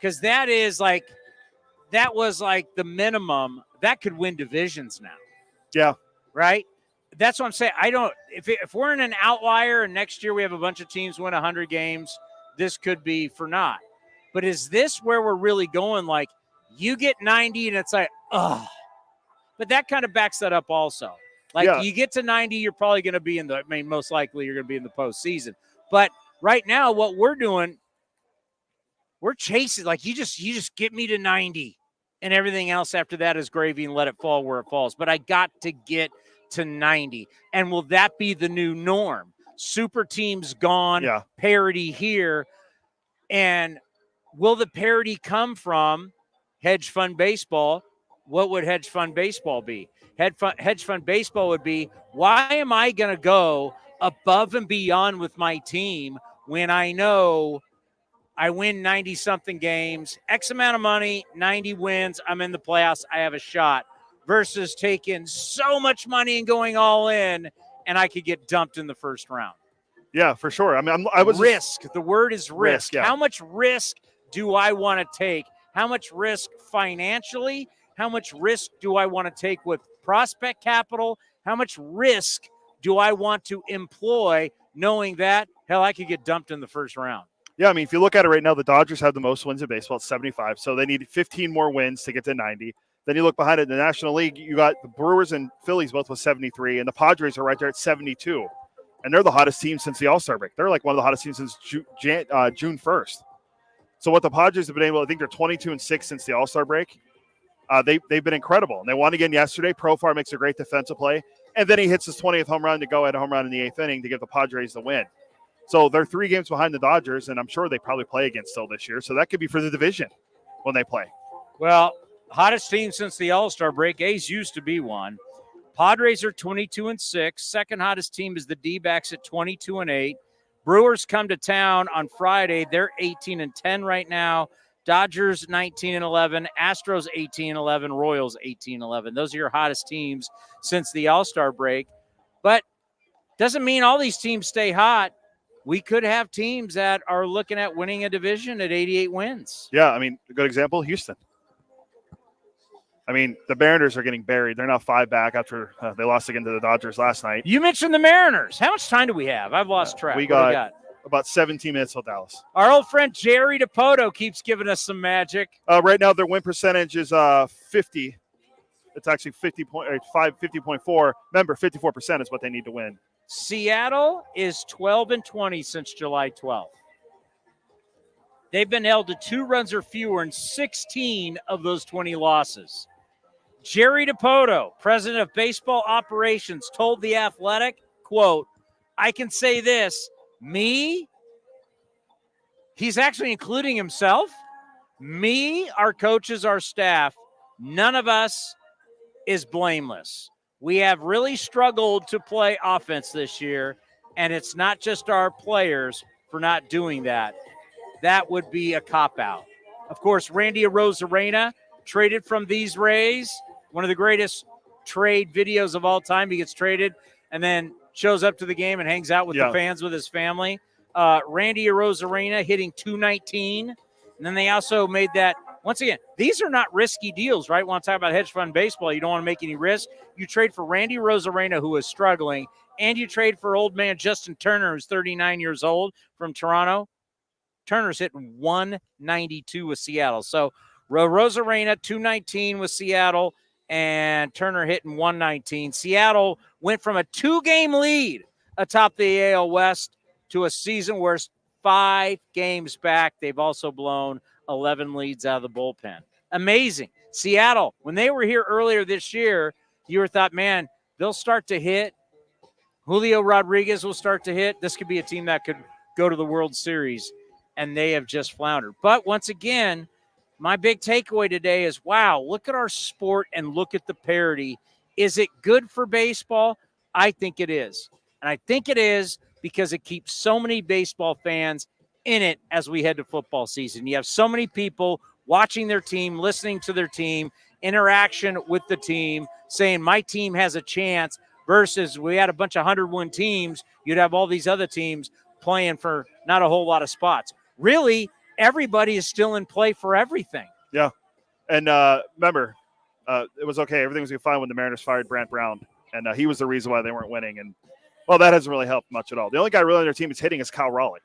Because that was like the minimum. That could win divisions now. Yeah. Right? That's what I'm saying. If we're in an outlier and next year we have a bunch of teams win 100 games, this could be for naught. But is this where we're really going? Like, you get 90 and it's like, ugh. But that kind of backs that up also. Like, you get to 90, you're probably going to be most likely you're going to be in the postseason. But right now, what we're doing, we're chasing. Like, you just get me to 90, and everything else after that is gravy and let it fall where it falls. But I got to get to 90. And will that be the new norm? Super teams gone, parity here. And will the parity come from hedge fund baseball? What would hedge fund baseball be? Hedge fund baseball would be, why am I going to go above and beyond with my team when I know I win 90-something games, X amount of money, 90 wins, I'm in the playoffs, I have a shot, versus taking so much money and going all in, and I could get dumped in the first round. Yeah, for sure. I mean, risk. The word is risk. Yeah. How much risk do I want to take? How much risk financially? How much risk do I want to take with prospect capital? How much risk do I want to employ knowing that, hell, I could get dumped in the first round? Yeah, I mean, if you look at it right now, the Dodgers have the most wins in baseball at 75, so they need 15 more wins to get to 90. Then you look behind it in the National League, you got the Brewers and Phillies both with 73, and the Padres are right there at 72. And they're the hottest team since the All-Star break. They're like one of the hottest teams since June 1st. So what the Padres have been able, I think they're 22-6 since the All-Star break. They've been incredible. And they won again yesterday. Profar makes a great defensive play. And then he hits his 20th home run to go at a home run in the 8th inning to give the Padres the win. So they're 3 games behind the Dodgers, and I'm sure they probably play again still this year. So that could be for the division when they play. Well, hottest team since the All-Star break. A's used to be one. Padres are 22-6. Second hottest team is the D-backs at 22-8. Brewers come to town on Friday. They're 18-10 right now. Dodgers 19-11. Astros 18-11. Royals 18-11. Those are your hottest teams since the All-Star break. But doesn't mean all these teams stay hot. We could have teams that are looking at winning a division at 88 wins. Yeah, I mean, a good example, Houston. I mean, the Mariners are getting buried. They're now 5 back after they lost again to the Dodgers last night. You mentioned the Mariners. How much time do we have? I've lost track. We got about 17 minutes till Dallas. Our old friend Jerry DePoto keeps giving us some magic. Right now, their win percentage is 50. It's actually 50.4. Remember, 54% is what they need to win. Seattle is 12-20 since July 12th. They've been held to 2 runs or fewer in 16 of those 20 losses. Jerry DePoto, president of baseball operations, told The Athletic, quote, I can say this, me, he's actually including himself, me, our coaches, our staff, none of us is blameless. We have really struggled to play offense this year, and it's not just our players for not doing that. That would be a cop-out. Of course, Randy Arozarena traded from these Rays, one of the greatest trade videos of all time. He gets traded and then shows up to the game and hangs out with the fans with his family. Randy Arozarena hitting .219. And then they also made that once again, these are not risky deals, right? When I talk about hedge fund baseball, you don't want to make any risk. You trade for Randy Rosarena, who is struggling, and you trade for old man Justin Turner, who's 39 years old from Toronto. Turner's hitting 192 with Seattle. So Rosarena, 219 with Seattle, and Turner hitting 119. Seattle went from a 2-game lead atop the AL West to a season where it's 5 games back. They've also blown 11 leads out of the bullpen. Amazing. Seattle, when they were here earlier this year, you were thought, man, they'll start to hit. Julio Rodriguez will start to hit. This could be a team that could go to the World Series, and they have just floundered. But once again, my big takeaway today is, wow, look at our sport and look at the parity. Is it good for baseball? I think it is. And I think it is because it keeps so many baseball fans in it as we head to football season. You have so many people watching their team, listening to their team, interaction with the team, saying my team has a chance, versus we had a bunch of 100-win teams. You'd have all these other teams playing for not a whole lot of spots. Really, everybody is still in play for everything. Yeah. And remember, it was okay. Everything was fine when the Mariners fired Brant Brown, and he was the reason why they weren't winning. And, well, that hasn't really helped much at all. The only guy really on their team is hitting is Kyle Raleigh.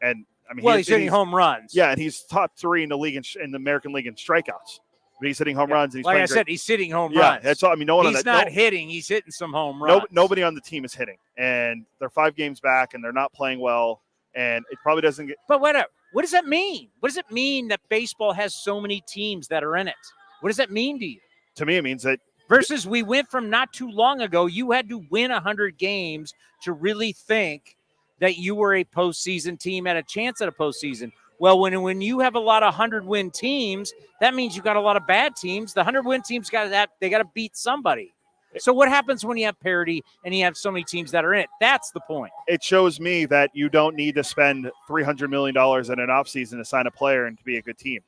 And, I mean, he's hitting home runs. Yeah, and he's top 3 in the league in the American League in strikeouts. But he's hitting home runs. And he's like I great. said, he's hitting home runs. Yeah, that's all. I mean, no one he's on that. Not hitting. He's hitting some home runs. Nobody on the team is hitting, and they're 5 games back, and they're not playing well. And it probably doesn't get. But what does that mean? What does it mean that baseball has so many teams that are in it? What does that mean to you? To me, it means that. Versus we went from not too long ago, you had to win 100 games to really think that you were a postseason team, had a chance at a postseason. Well, when you have a lot of 100-win teams, that means you got a lot of bad teams. The 100-win teams got to beat somebody. So what happens when you have parity and you have so many teams that are in it? That's the point. It shows me that you don't need to spend $300 million in an offseason to sign a player and to be a good team.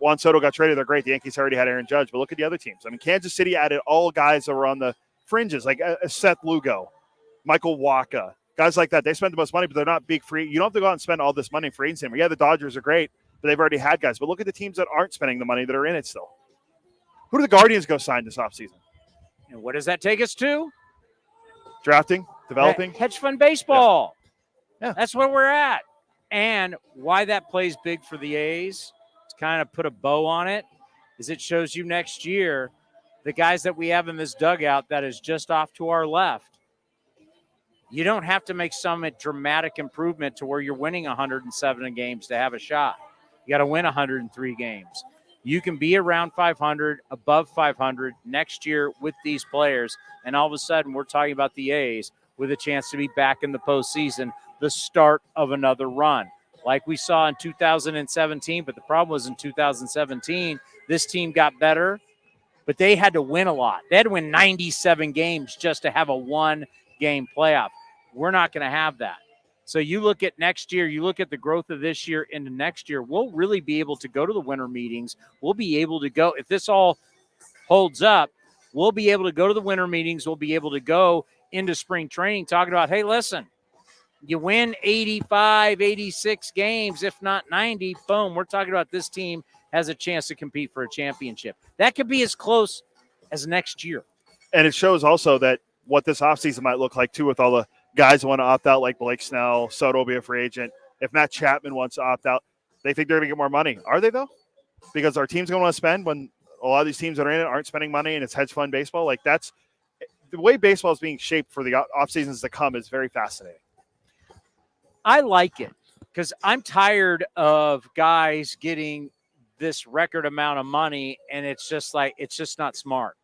Juan Soto got traded. They're great. The Yankees already had Aaron Judge, but look at the other teams. I mean, Kansas City added all guys that were on the fringes, like Seth Lugo, Michael Wacha, guys like that. They spend the most money, but they're not big free. You don't have to go out and spend all this money for agency. Yeah, the Dodgers are great, but they've already had guys. But look at the teams that aren't spending the money that are in it still. Who do the Guardians go sign this offseason? And what does that take us to? Drafting, developing. Hedge fund baseball. Yeah. That's where we're at. And why that plays big for the A's, to kind of put a bow on it, is it shows you next year the guys that we have in this dugout that is just off to our left. You don't have to make some dramatic improvement to where you're winning 107 games to have a shot. You got to win 103 games. You can be around 500, above 500 next year with these players, and all of a sudden we're talking about the A's with a chance to be back in the postseason, the start of another run, like we saw in 2017. But the problem was in 2017, this team got better, but they had to win a lot. They had to win 97 games just to have a one-game playoff. We're not going to have that. So you look at next year, you look at the growth of this year into next year, we'll really be able to go to the winter meetings. We'll be able to go, if this all holds up, we'll be able to go to the winter meetings. We'll be able to go into spring training talking about, hey, listen, you win 85, 86 games, if not 90, boom, we're talking about this team has a chance to compete for a championship. That could be as close as next year. And it shows also that what this offseason might look like, too, with all the guys who want to opt out, like Blake Snell. Soto will be a free agent. If Matt Chapman wants to opt out, they think they're going to get more money. Are they, though? Because our team's going to want to spend when a lot of these teams that are in it aren't spending money, and it's hedge fund baseball. Like, that's the way baseball is being shaped for the off seasons to come is very fascinating. I like it because I'm tired of guys getting this record amount of money, and it's just not smart.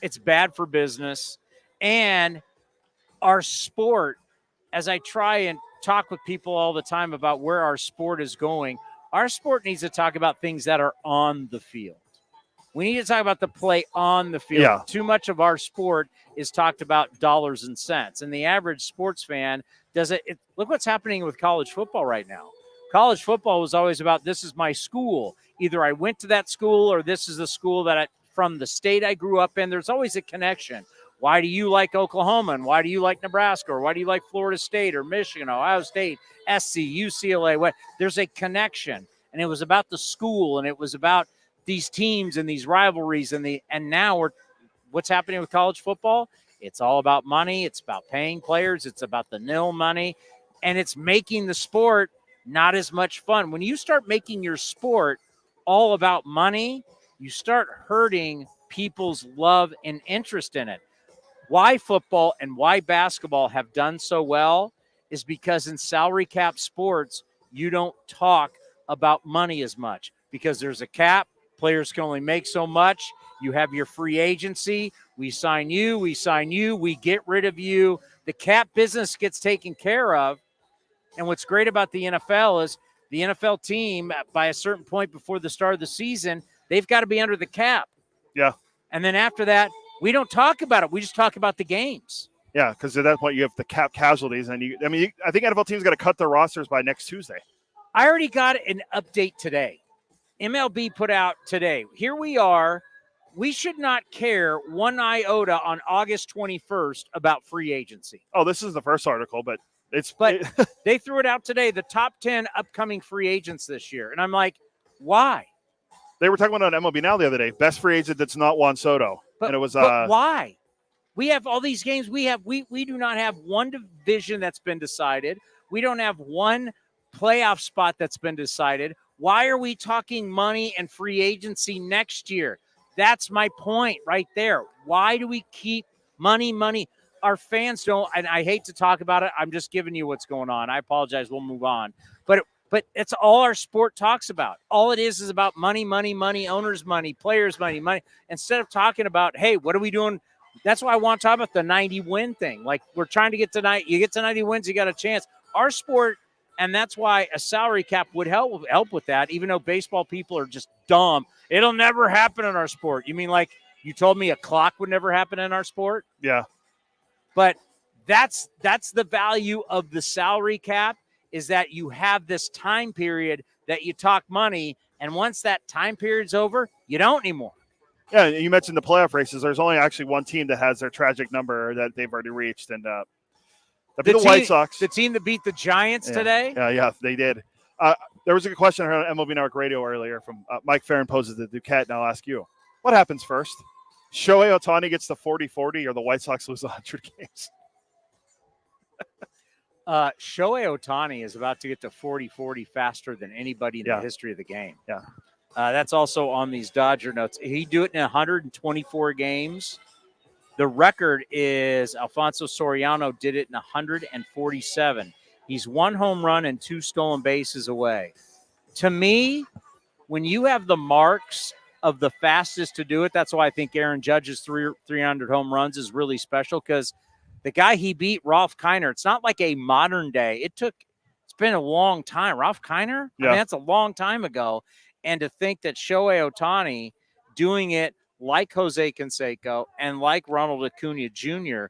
It's bad for business. And our sport, as I try and talk with people all the time about where our sport is going, our sport needs to talk about things that are on the field. We need to talk about the play on the field. Yeah. Too much of our sport is talked about dollars and cents. And the average sports fan look what's happening with college football right now. College football was always about, this is my school. Either I went to that school or this is the school from the state I grew up in. There's always a connection. Why do you like Oklahoma? And why do you like Nebraska? Or why do you like Florida State or Michigan, Ohio State, SC, UCLA? There's a connection. and it was about the school, and it was about these teams and these rivalries, and now what's happening with college football? It's all about money. It's about paying players. It's about the nil money, and it's making the sport not as much fun. When you start making your sport all about money, you start hurting people's love and interest in it. Why football and why basketball have done so well is because in salary cap sports, you don't talk about money as much because there's a cap. Players can only make so much. You have your free agency. We sign you, we get rid of you. The cap business gets taken care of. And what's great about the NFL is the NFL team, by a certain point before the start of the season, they've got to be under the cap. Yeah. And then after that, we don't talk about it. We just talk about the games. Yeah, because at that point you have the cap casualties. And I think NFL teams got to cut their rosters by next Tuesday. I already got an update today. MLB put out today. Here we are. We should not care one iota on August 21st about free agency. Oh, this is the first article, but they threw it out today, the top 10 upcoming free agents this year. And I'm like, why? They were talking about on MLB Now the other day, best free agent that's not Juan Soto. But, and it was but why? We have all these games. We do not have one division that's been decided. We don't have one playoff spot that's been decided. Why are we talking money and free agency next year? That's my point right there. Why do we keep money? Our fans don't, and I hate to talk about it. I'm just giving you what's going on. I apologize. We'll move on. But it's all our sport talks about. All it is about money, owners' money, players' money. Instead of talking about, hey, what are we doing? That's why I want to talk about the 90-win thing. Like, we're trying to get to 90. You get to 90 wins, you got a chance. Our sport, and that's why a salary cap would help with that, even though baseball people are just dumb. It'll never happen in our sport. You mean like you told me a clock would never happen in our sport? Yeah. But that's the value of the salary cap, is that you have this time period that you talk money, and once that time period's over, you don't anymore. Yeah, you mentioned the playoff races. There's only actually one team that has their tragic number that they've already reached, and that'd be the White Sox. The team that beat the Giants today? Yeah, they did. There was a good question I heard on MLB Network Radio earlier from Mike Farron poses the Duquette, and I'll ask you, what happens first? Shohei Ohtani gets the 40-40 or the White Sox lose 100 games? Shohei Ohtani is about to get to 40-40 faster than anybody in the history of the game. Yeah. That's also on these Dodger notes. He'd do it in 124 games. The record is Alfonso Soriano did it in 147. He's 1 home run and 2 stolen bases away. To me, when you have the marks of the fastest to do it, that's why I think Aaron Judge's 300 home runs is really special, because the guy he beat, Rolf Kiner, it's not like a modern day. It's been a long time. Rolf Kiner? Yeah. I mean, that's a long time ago. And to think that Shohei Ohtani doing it like Jose Canseco and like Ronald Acuna Jr.,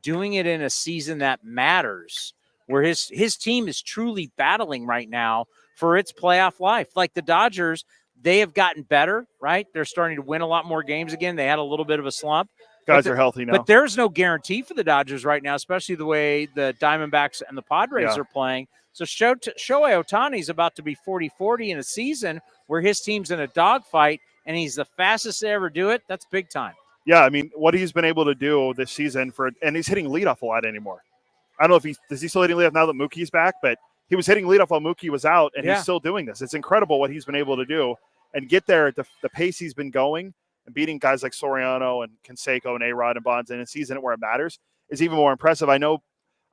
doing it in a season that matters, where his team is truly battling right now for its playoff life. Like the Dodgers, they have gotten better, right? They're starting to win a lot more games again. They had a little bit of a slump. Guys are healthy now. But there's no guarantee for the Dodgers right now, especially the way the Diamondbacks and the Padres are playing. So Shohei Ohtani is about to be 40-40 in a season where his team's in a dogfight, and he's the fastest to ever do it. That's big time. Yeah, I mean, what he's been able to do this season and he's hitting leadoff a lot anymore. I don't know if does he still hitting leadoff now that Mookie's back, but he was hitting leadoff while Mookie was out, and he's still doing this. It's incredible what he's been able to do and get there at the pace he's been going, and beating guys like Soriano and Canseco and A-Rod and Bonds in a season where it matters is even more impressive. I know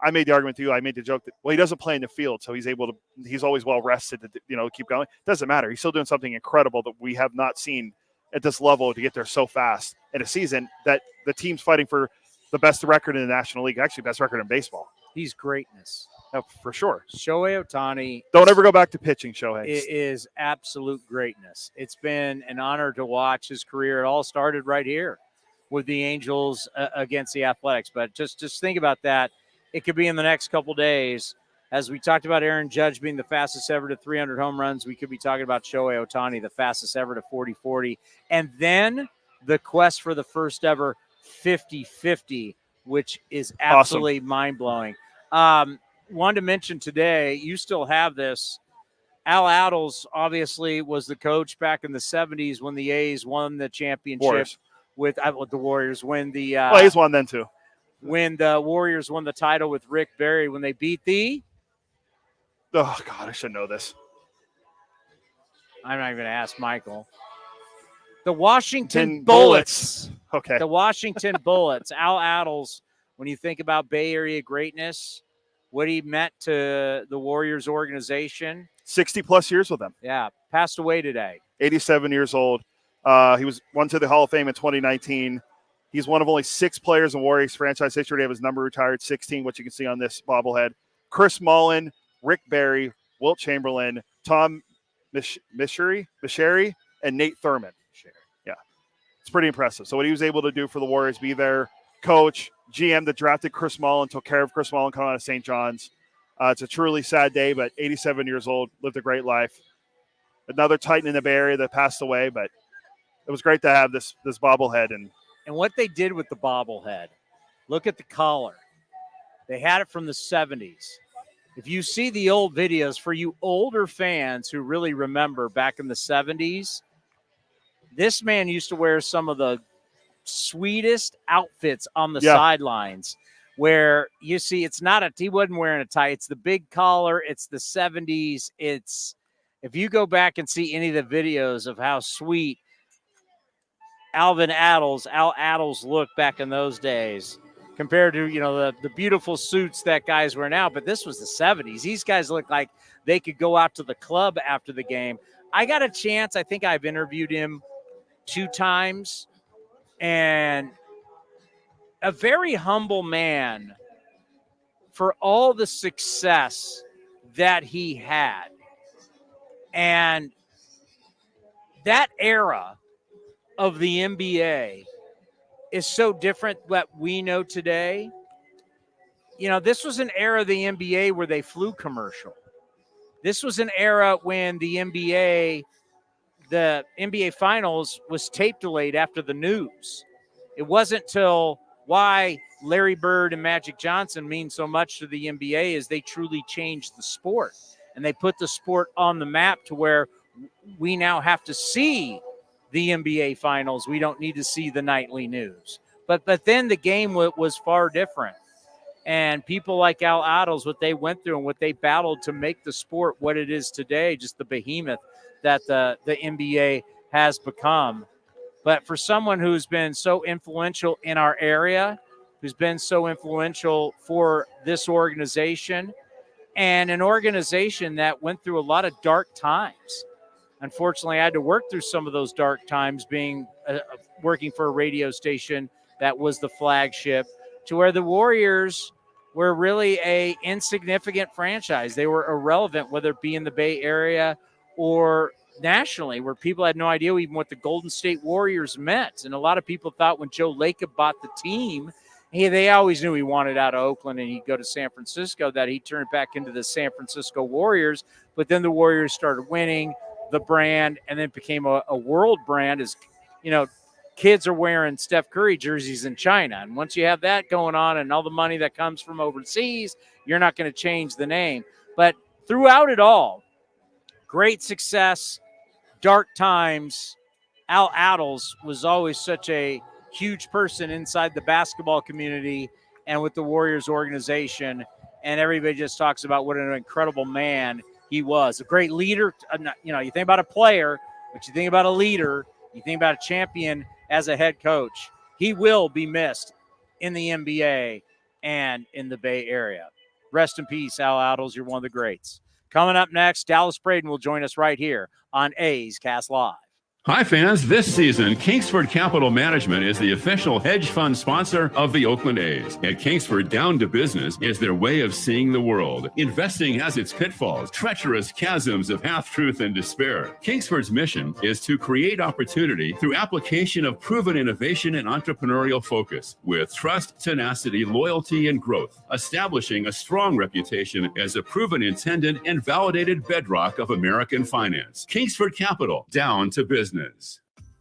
I made the argument to you. I made the joke that, well, he doesn't play in the field, so he's always well rested to, keep going. Doesn't matter. He's still doing something incredible that we have not seen at this level to get there so fast in a season that the team's fighting for the best record in the National League, actually best record in baseball. He's greatness. No, for sure. Shohei Ohtani. Don't ever go back to pitching, Shohei. It is absolute greatness. It's been an honor to watch his career. It all started right here with the Angels against the Athletics. But just think about that. It could be in the next couple days. As we talked about Aaron Judge being the fastest ever to 300 home runs, we could be talking about Shohei Ohtani, the fastest ever to 40-40. And then the quest for the first ever 50-50, which is absolutely mind-blowing. Wanted to mention today, you still have this. Al Attles obviously was the coach back in the 70s when the A's won the championship Warriors. with the Warriors. When the A's won then too. When the Warriors won the title with Rick Barry, when they beat the oh God, I should know this. I'm not even going to ask Michael. The Washington Bullets. Okay. The Washington Bullets. Al Attles, when you think about Bay Area greatness, what he meant to the Warriors organization. 60-plus years with them. Yeah, passed away today. 87 years old. He was won to the Hall of Fame in 2019. He's one of only 6 players in Warriors franchise history to have his number retired, 16, which you can see on this bobblehead. Chris Mullin, Rick Barry, Wilt Chamberlain, Tom Micheri, and Nate Thurman. Yeah, it's pretty impressive. So what he was able to do for the Warriors, be their coach, GM that drafted Chris Mullin, took care of Chris Mullin coming out of St. John's. It's a truly sad day, but 87 years old, lived a great life. Another Titan in the Bay Area that passed away, but it was great to have this bobblehead. And what they did with the bobblehead, look at the collar. They had it from the 70s. If you see the old videos, for you older fans who really remember back in the 70s, this man used to wear some of the sweetest outfits on the sidelines, where you see he wasn't wearing a tie. It's the big collar. It's the 70s. If you go back and see any of the videos of how sweet Al Attles looked back in those days, compared to, the beautiful suits that guys wear now. But this was the 70s. These guys look like they could go out to the club after the game. I got a chance. I think I've interviewed him 2 times, and a very humble man for all the success that he had. And that era of the NBA is so different what we know today. This was an era of the NBA where they flew commercial. This was an era when the NBA Finals was tape delayed after the news. It wasn't till why Larry Bird and Magic Johnson mean so much to the NBA is they truly changed the sport. And they put the sport on the map to where we now have to see the NBA Finals. We don't need to see the nightly news. But then the game was far different. And people like Al Attles, what they went through and what they battled to make the sport what it is today, just the behemoth that the NBA has become. But for someone who's been so influential in our area, who's been so influential for this organization, and an organization that went through a lot of dark times. Unfortunately, I had to work through some of those dark times being working for a radio station that was the flagship, to where the Warriors were really a insignificant franchise. They were irrelevant, whether it be in the Bay Area or nationally, where people had no idea even what the Golden State Warriors meant. And a lot of people thought when Joe Lacob bought the team, they always knew he wanted out of Oakland and he'd go to San Francisco, that he'd turn back into the San Francisco Warriors. But then the Warriors started winning the brand, and then became a world brand. As kids are wearing Steph Curry jerseys in China. And once you have that going on and all the money that comes from overseas, you're not going to change the name. But throughout it all, great success, dark times. Al Attles was always such a huge person inside the basketball community and with the Warriors organization. And everybody just talks about what an incredible man he was. A great leader. You think about a player, but you think about a leader, you think about a champion as a head coach. He will be missed in the NBA and in the Bay Area. Rest in peace, Al Attles. You're one of the greats. Coming up next, Dallas Braden will join us right here on A's Cast Live. Hi, fans. This season, Kingsford Capital Management is the official hedge fund sponsor of the Oakland A's. At Kingsford, down to business is their way of seeing the world. Investing has its pitfalls, treacherous chasms of half-truth and despair. Kingsford's mission is to create opportunity through application of proven innovation and entrepreneurial focus with trust, tenacity, loyalty, and growth, establishing a strong reputation as a proven intended and validated bedrock of American finance. Kingsford Capital, down to business.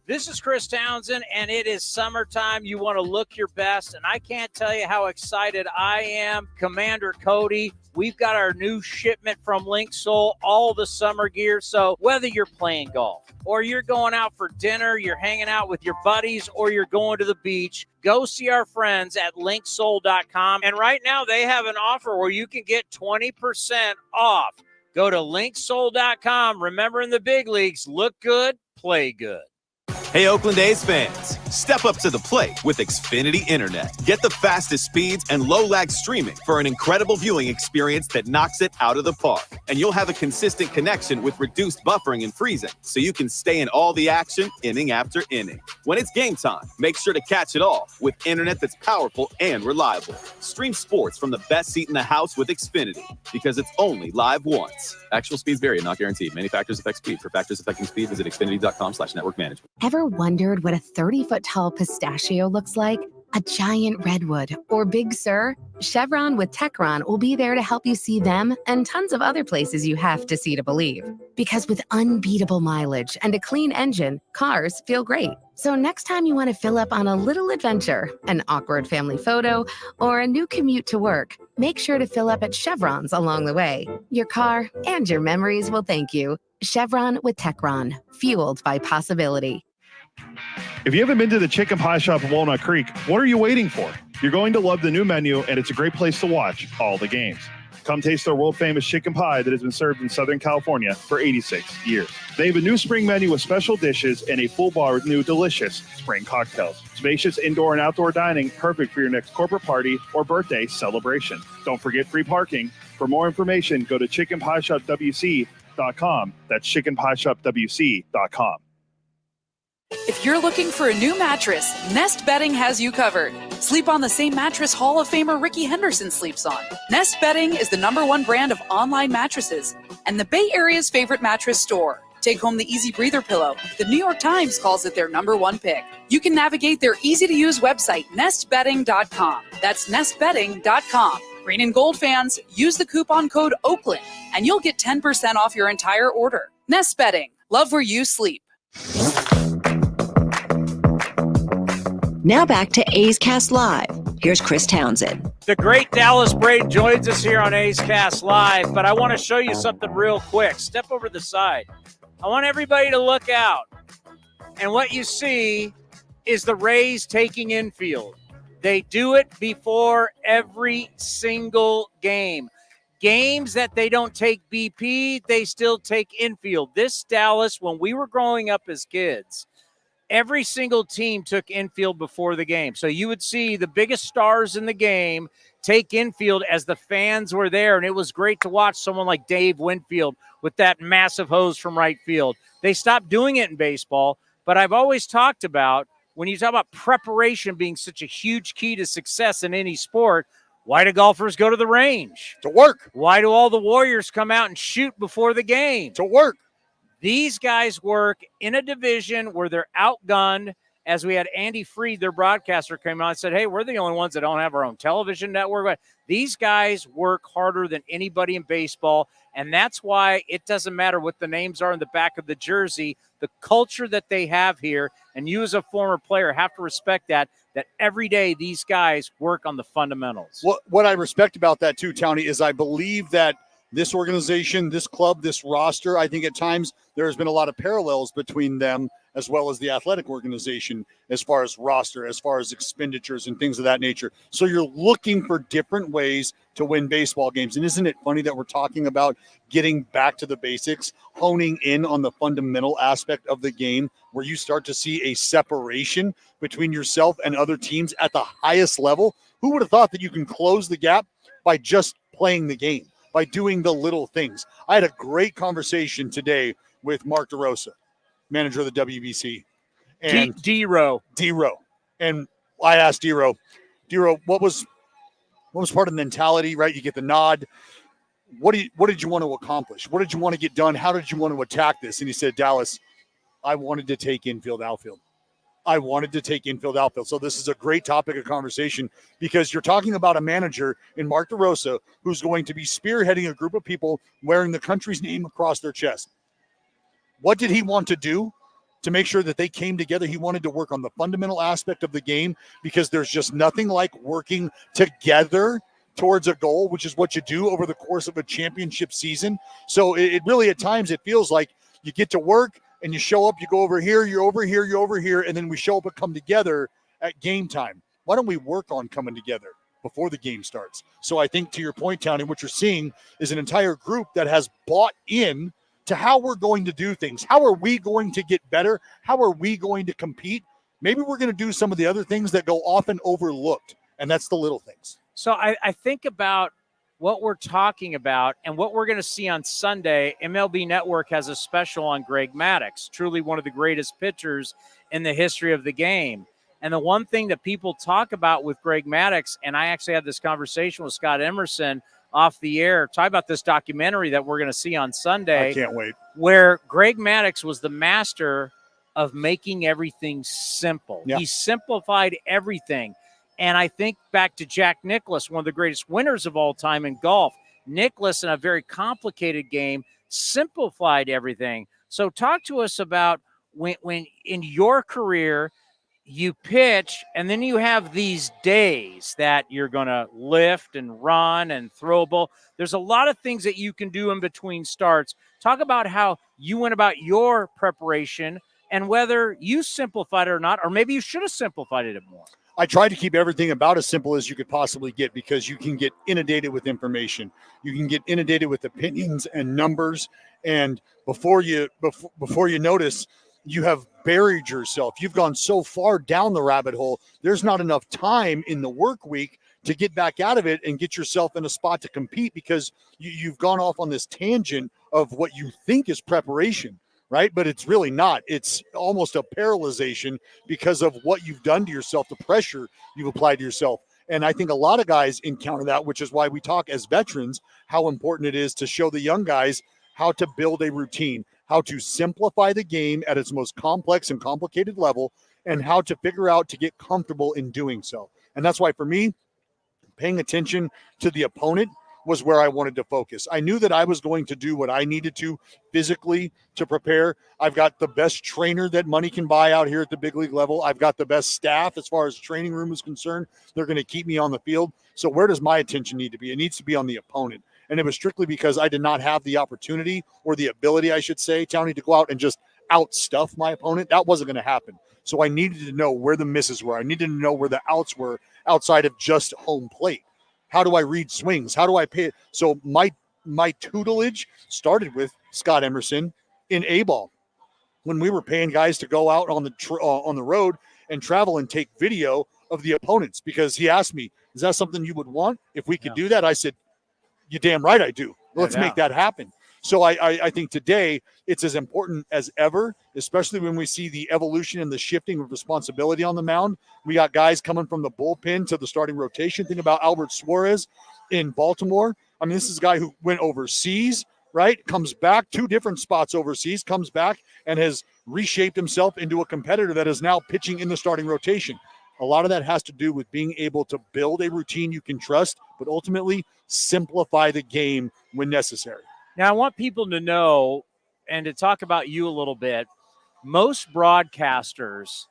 This is Chris Townsend, and it is summertime. You want to look your best, and I can't tell you how excited I am. Commander Cody, we've got our new shipment from Link Soul, all the summer gear. So whether you're playing golf or you're going out for dinner, you're hanging out with your buddies, or you're going to the beach, go see our friends at linksoul.com. And right now they have an offer where you can get 20% off. Go to linksoul.com. Remember, in the big leagues, look good, play good. Hey, Oakland A's fans, step up to the plate with Xfinity Internet. Get the fastest speeds and low-lag streaming for an incredible viewing experience that knocks it out of the park. And you'll have a consistent connection with reduced buffering and freezing, so you can stay in all the action inning after inning. When it's game time, make sure to catch it all with internet that's powerful and reliable. Stream sports from the best seat in the house with Xfinity, because it's only live once. Actual speeds vary and not guaranteed. Many factors affect speed. For factors affecting speed, visit xfinity.com/network management. Ever wondered what a 30-foot tall pistachio looks like? A giant redwood or Big Sur? Chevron with Techron will be there to help you see them and tons of other places you have to see to believe. Because with unbeatable mileage and a clean engine, cars feel great. So next time you want to fill up on a little adventure, an awkward family photo, or a new commute to work, make sure to fill up at Chevron's along the way. Your car and your memories will thank you. Chevron with Techron, fueled by possibility. If you haven't been to the Chicken Pie Shop in Walnut Creek, what are you waiting for? You're going to love the new menu, and it's a great place to watch all the games. Come taste their world-famous chicken pie that has been served in Southern California for 86 years. They have a new spring menu with special dishes and a full bar with new delicious spring cocktails. Spacious indoor and outdoor dining, perfect for your next corporate party or birthday celebration. Don't forget free parking. For more information, go to chickenpieshopwc.com. That's chickenpieshopwc.com. If you're looking for a new mattress, Nest Bedding has you covered. Sleep on the same mattress Hall of Famer Ricky Henderson sleeps on. Nest Bedding is the #1 brand of online mattresses and the Bay Area's favorite mattress store. Take home the Easy Breather pillow. The New York Times calls it their #1 pick. You can navigate their easy-to-use website, nestbedding.com. That's nestbedding.com. Green and gold fans, use the coupon code Oakland, and you'll get 10% off your entire order. Nest Bedding. Love where you sleep. Now back to A's Cast Live. Here's Chris Townsend. The great Dallas Braden joins us here on A's Cast Live, but I want to show you something real quick. Step over to the side. I want everybody to look out. And what you see is the Rays taking infield. They do it before every single game. Games that they don't take BP, they still take infield. This Dallas, when we were growing up as kids, every single team took infield before the game. So you would see the biggest stars in the game take infield as the fans were there, and it was great to watch someone like Dave Winfield with that massive hose from right field. They stopped doing it in baseball, but I've always talked about, when you talk about preparation being such a huge key to success in any sport, why do golfers go to the range? To work. Why do all the warriors come out and shoot before the game? To work. These guys work in a division where they're outgunned. As we had Andy Freed, their broadcaster, came on and said, hey, we're the only ones that don't have our own television network. But these guys work harder than anybody in baseball, and that's why it doesn't matter what the names are in the back of the jersey. The culture that they have here, and you as a former player have to respect that every day these guys work on the fundamentals. What I respect about that too, Towny, is I believe that this organization, this club, this roster, I think at times there has been a lot of parallels between them as well as the athletic organization as far as roster, as far as expenditures and things of that nature. So you're looking for different ways to win baseball games. And isn't it funny that we're talking about getting back to the basics, honing in on the fundamental aspect of the game where you start to see a separation between yourself and other teams at the highest level? Who would have thought that you can close the gap by just playing the game, by doing the little things? I had a great conversation today with Mark DeRosa, manager of the WBC. And D-Row. And I asked D-Row, what was part of the mentality, right? You get the nod. What did you want to accomplish? What did you want to get done? How did you want to attack this? And he said, Dallas, I wanted to take infield, outfield. So this is a great topic of conversation because you're talking about a manager in Mark DeRosa who's going to be spearheading a group of people wearing the country's name across their chest. What did he want to do? to make sure that they came together. He wanted to work on the fundamental aspect of the game because there's just nothing like working together towards a goal, which is what you do over the course of a championship season. So it really, at times, it feels like you get to work and you show up, you go over here, you're over here, you're over here, and then we show up and come together at game time. Why don't we work on coming together before the game starts? So I think, to your point, Towny, what you're seeing is an entire group that has bought in to how we're going to do things. How are we going to get better? How are we going to compete? Maybe we're going to do some of the other things that go often overlooked, and that's the little things. So I think about what we're talking about and what we're going to see on Sunday. MLB Network has a special on Greg Maddux, truly one of the greatest pitchers in the history of the game. And the one thing that people talk about with Greg Maddux, and I actually had this conversation with Scott Emerson off the air, talk about this documentary that we're going to see on Sunday. I can't wait. Where Greg Maddux was the master of making everything simple. Yeah. He simplified everything. And I think back to Jack Nicklaus, one of the greatest winners of all time in golf. Nicklaus, in a very complicated game, simplified everything. So talk to us about when in your career you pitch and then you have these days that you're going to lift and run and throw a ball. There's a lot of things that you can do in between starts. Talk about how you went about your preparation and whether you simplified it or not, or maybe you should have simplified it more. I tried to keep everything about as simple as you could possibly get, because you can get inundated with information. You can get inundated with opinions and numbers. And before you notice, you have buried yourself. You've gone so far down the rabbit hole. There's not enough time in the work week to get back out of it and get yourself in a spot to compete, because you've gone off on this tangent of what you think is preparation. Right? But it's really not. It's almost a paralyzation because of what you've done to yourself, the pressure you've applied to yourself. And I think a lot of guys encounter that, which is why we talk as veterans, how important it is to show the young guys how to build a routine, how to simplify the game at its most complex and complicated level, and how to figure out to get comfortable in doing so. And that's why, for me, paying attention to the opponent was where I wanted to focus. I knew that I was going to do what I needed to physically to prepare. I've got the best trainer that money can buy out here at the big league level. I've got the best staff as far as training room is concerned. They're going to keep me on the field. So where does my attention need to be? It needs to be on the opponent. And it was strictly because I did not have the opportunity, or the ability, I should say, Towny, to go out and just outstuff my opponent. That wasn't going to happen. So I needed to know where the misses were. I needed to know where the outs were outside of just home plate. How do I read swings? How do I pay it? So my tutelage started with Scott Emerson in A-ball, when we were paying guys to go out on the road and travel and take video of the opponents, because he asked me, is that something you would want? If we could do that, I said, you're damn right I do. Let's make that happen. So I think today it's as important as ever, especially when we see the evolution and the shifting of responsibility on the mound. We got guys coming from the bullpen to the starting rotation. Think about Albert Suarez in Baltimore. I mean, this is a guy who went overseas, right? Comes back, 2 different spots overseas, comes back and has reshaped himself into a competitor that is now pitching in the starting rotation. A lot of that has to do with being able to build a routine you can trust, but ultimately simplify the game when necessary. Now, I want people to know and to talk about you a little bit. Most broadcasters,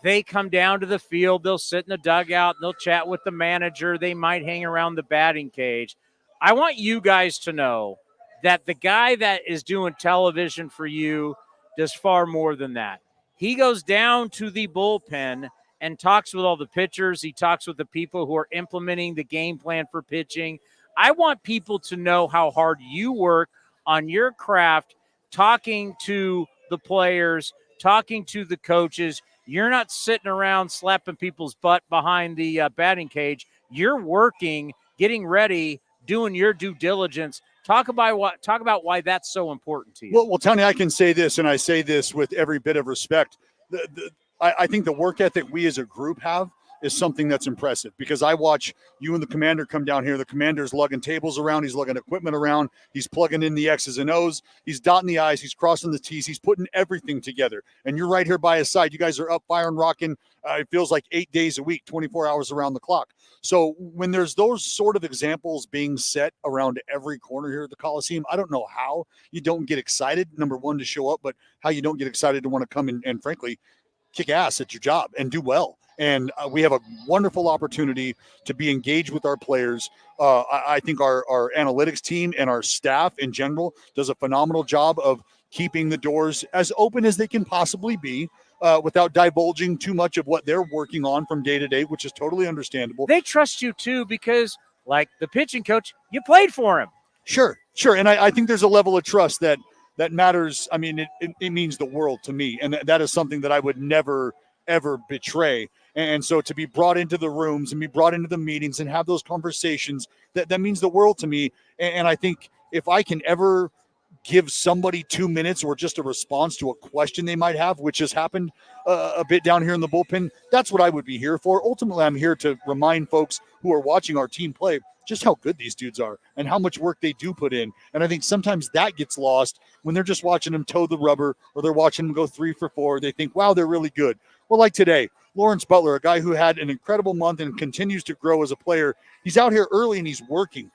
they come down to the field, they'll sit in the dugout, they'll chat with the manager, they might hang around the batting cage. I want you guys to know that the guy that is doing television for you does far more than that. He goes down to the bullpen and talks with all the pitchers. He talks with the people who are implementing the game plan for pitching. I want people to know how hard you work on your craft, talking to the players, talking to the coaches. You're not sitting around slapping people's butt behind the batting cage. You're working, getting ready, doing your due diligence. Talk about why that's so important to you. Well, Towny, I can say this, and I say this with every bit of respect. I think the work ethic we as a group have is something that's impressive, because I watch you and the commander come down here. The commander's lugging tables around. He's lugging equipment around. He's plugging in the X's and O's. He's dotting the I's. He's crossing the T's. He's putting everything together. And you're right here by his side. You guys are up, firing, rocking. It feels like 8 days a week, 24 hours around the clock. So when there's those sort of examples being set around every corner here at the Coliseum, I don't know how you don't get excited, number one, to show up, but how you don't get excited to want to come in and frankly, kick ass at your job and do well. And we have a wonderful opportunity to be engaged with our players. I think our analytics team and our staff in general does a phenomenal job of keeping the doors as open as they can possibly be, without divulging too much of what they're working on from day to day, which is totally understandable. They trust you too, because like the pitching coach, you played for him. Sure. And I think there's a level of trust that matters. I mean, it means the world to me. And that is something that I would never, ever betray. And so to be brought into the rooms and be brought into the meetings and have those conversations, that means the world to me. And I think if I can ever give somebody 2 minutes or just a response to a question they might have, which has happened a bit down here in the bullpen, that's what I would be here for. Ultimately, I'm here to remind folks who are watching our team play just how good these dudes are and how much work they do put in. And I think sometimes that gets lost when they're just watching them toe the rubber, or they're watching them go 3 for 4. They think, wow, they're really good. Well, like today, Lawrence Butler, a guy who had an incredible month and continues to grow as a player, he's out here early and he's working.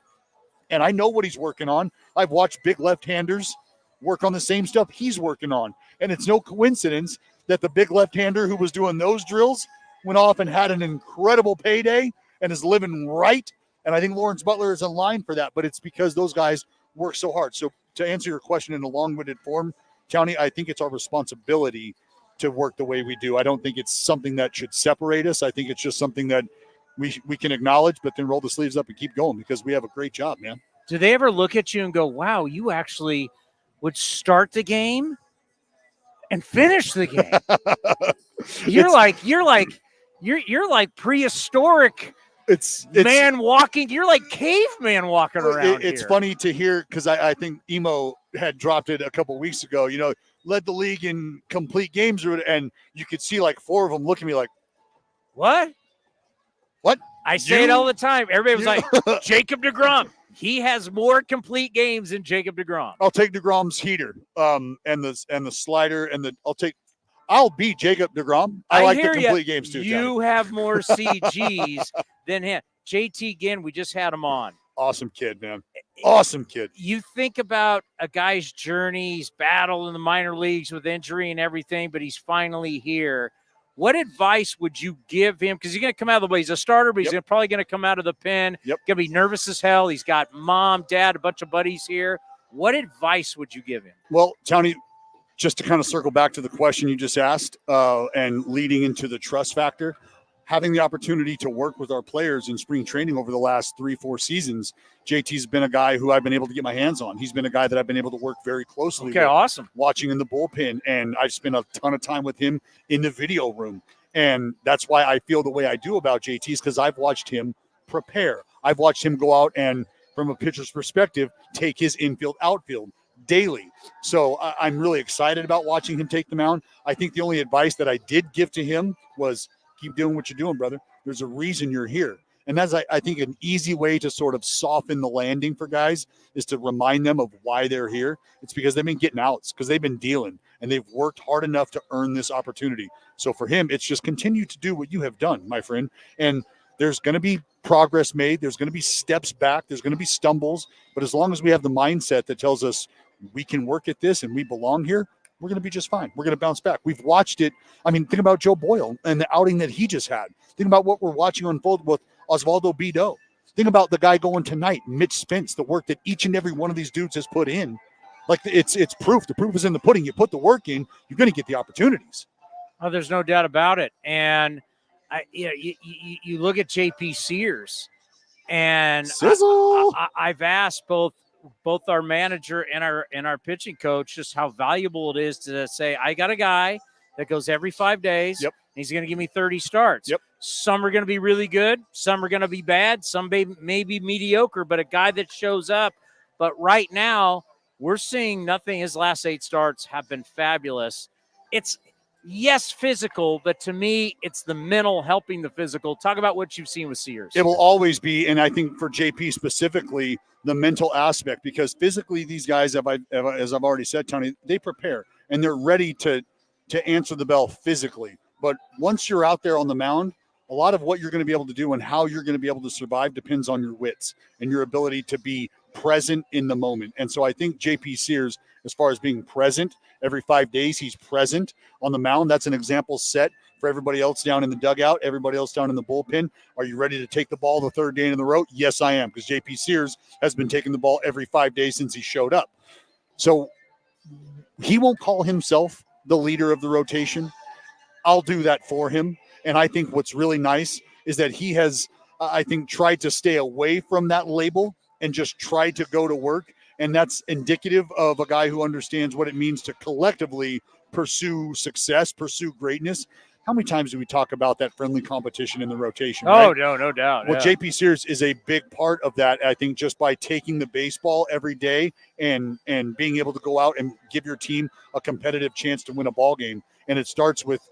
And I know what he's working on. I've watched big left-handers work on the same stuff he's working on. And it's no coincidence that the big left-hander who was doing those drills went off and had an incredible payday and is living right. And I think Lawrence Butler is in line for that, but it's because those guys work so hard. So to answer your question in a long-winded form, Towny, I think it's our responsibility to work the way we do. I don't think it's something that should separate us. I think it's just something that we can acknowledge, but then roll the sleeves up and keep going, because we have a great job, man. Do they ever look at you and go, wow, you actually would start the game and finish the game? You're like prehistoric. It's man walking. You're like caveman walking around. It's here. funny to hear, because I think Emo had dropped it a couple weeks ago. Led the league in complete games, and you could see like 4 of them look at me like, What? I say it all the time. Everybody was like, Jacob deGrom. He has more complete games than Jacob deGrom. I'll take deGrom's heater, and the slider, and I'll beat Jacob deGrom. I like the complete games too. You have more CGs than him. JT Ginn, we just had him on. Awesome kid, man. Awesome kid. You think about a guy's journey. He's battled in the minor leagues with injury and everything, but he's finally here. What advice would you give him? Because he's going to come out of the way. He's a starter, but he's probably going to come out of the pen. Yep. Going to be nervous as hell. He's got mom, dad, a bunch of buddies here. What advice would you give him? Well, Towny, just to kind of circle back to the question you just asked, and leading into the trust factor, having the opportunity to work with our players in spring training over the last 3-4 seasons, JT's been a guy who I've been able to get my hands on. He's been a guy that I've been able to work very closely with. Awesome. Watching in the bullpen, and I've spent a ton of time with him in the video room. And that's why I feel the way I do about JT's, because I've watched him prepare. I've watched him go out and, from a pitcher's perspective, take his infield, outfield daily. So I'm really excited about watching him take the mound. I think the only advice that I did give to him was, keep doing what you're doing, brother. There's a reason you're here. And that's, I think, an easy way to sort of soften the landing for guys is to remind them of why they're here. It's because they've been getting outs, because they've been dealing, and they've worked hard enough to earn this opportunity. So for him, it's just continue to do what you have done, my friend. And there's going to be progress made. There's going to be steps back. There's going to be stumbles. But as long as we have the mindset that tells us we can work at this and we belong here, we're going to be just fine. We're going to bounce back. We've watched it. I mean, think about Joe Boyle and the outing that he just had. Think about what we're watching unfold with Osvaldo Bido. Think about the guy going tonight, Mitch Spence, the work that each and every one of these dudes has put in. Like, it's proof. The proof is in the pudding. You put the work in, you're going to get the opportunities. Oh, there's no doubt about it. And you look at JP Sears, and I've asked both our manager and our pitching coach just how valuable it is to say, I got a guy that goes every 5 days. Yep. And he's going to give me 30 starts. Yep. Some are going to be really good. Some are going to be bad. Some may be mediocre, but a guy that shows up. But right now, we're seeing nothing. His last 8 starts have been fabulous. It's yes, physical, but to me, it's the mental helping the physical. Talk about what you've seen with Sears. It will always be, and I think for JP specifically, the mental aspect, because physically these guys, as I've already said, Tony, they prepare and they're ready to answer the bell physically. But once you're out there on the mound, a lot of what you're going to be able to do and how you're going to be able to survive depends on your wits and your ability to be present in the moment. And so I think JP Sears, as far as being present, every 5 days he's present on the mound. That's an example set for everybody else down in the dugout, everybody else down in the bullpen. Are you ready to take the ball the third day in a row? Yes, I am, because JP Sears has been taking the ball every 5 days since he showed up. So he won't call himself the leader of the rotation. I'll do that for him. And I think what's really nice is that he has, I think, tried to stay away from that label and just tried to go to work. And that's indicative of a guy who understands what it means to collectively pursue success, pursue greatness. How many times do we talk about that friendly competition in the rotation? Oh, right? no doubt. Well, yeah. JP Sears is a big part of that, I think, just by taking the baseball every day and being able to go out and give your team a competitive chance to win a ball game. And it starts with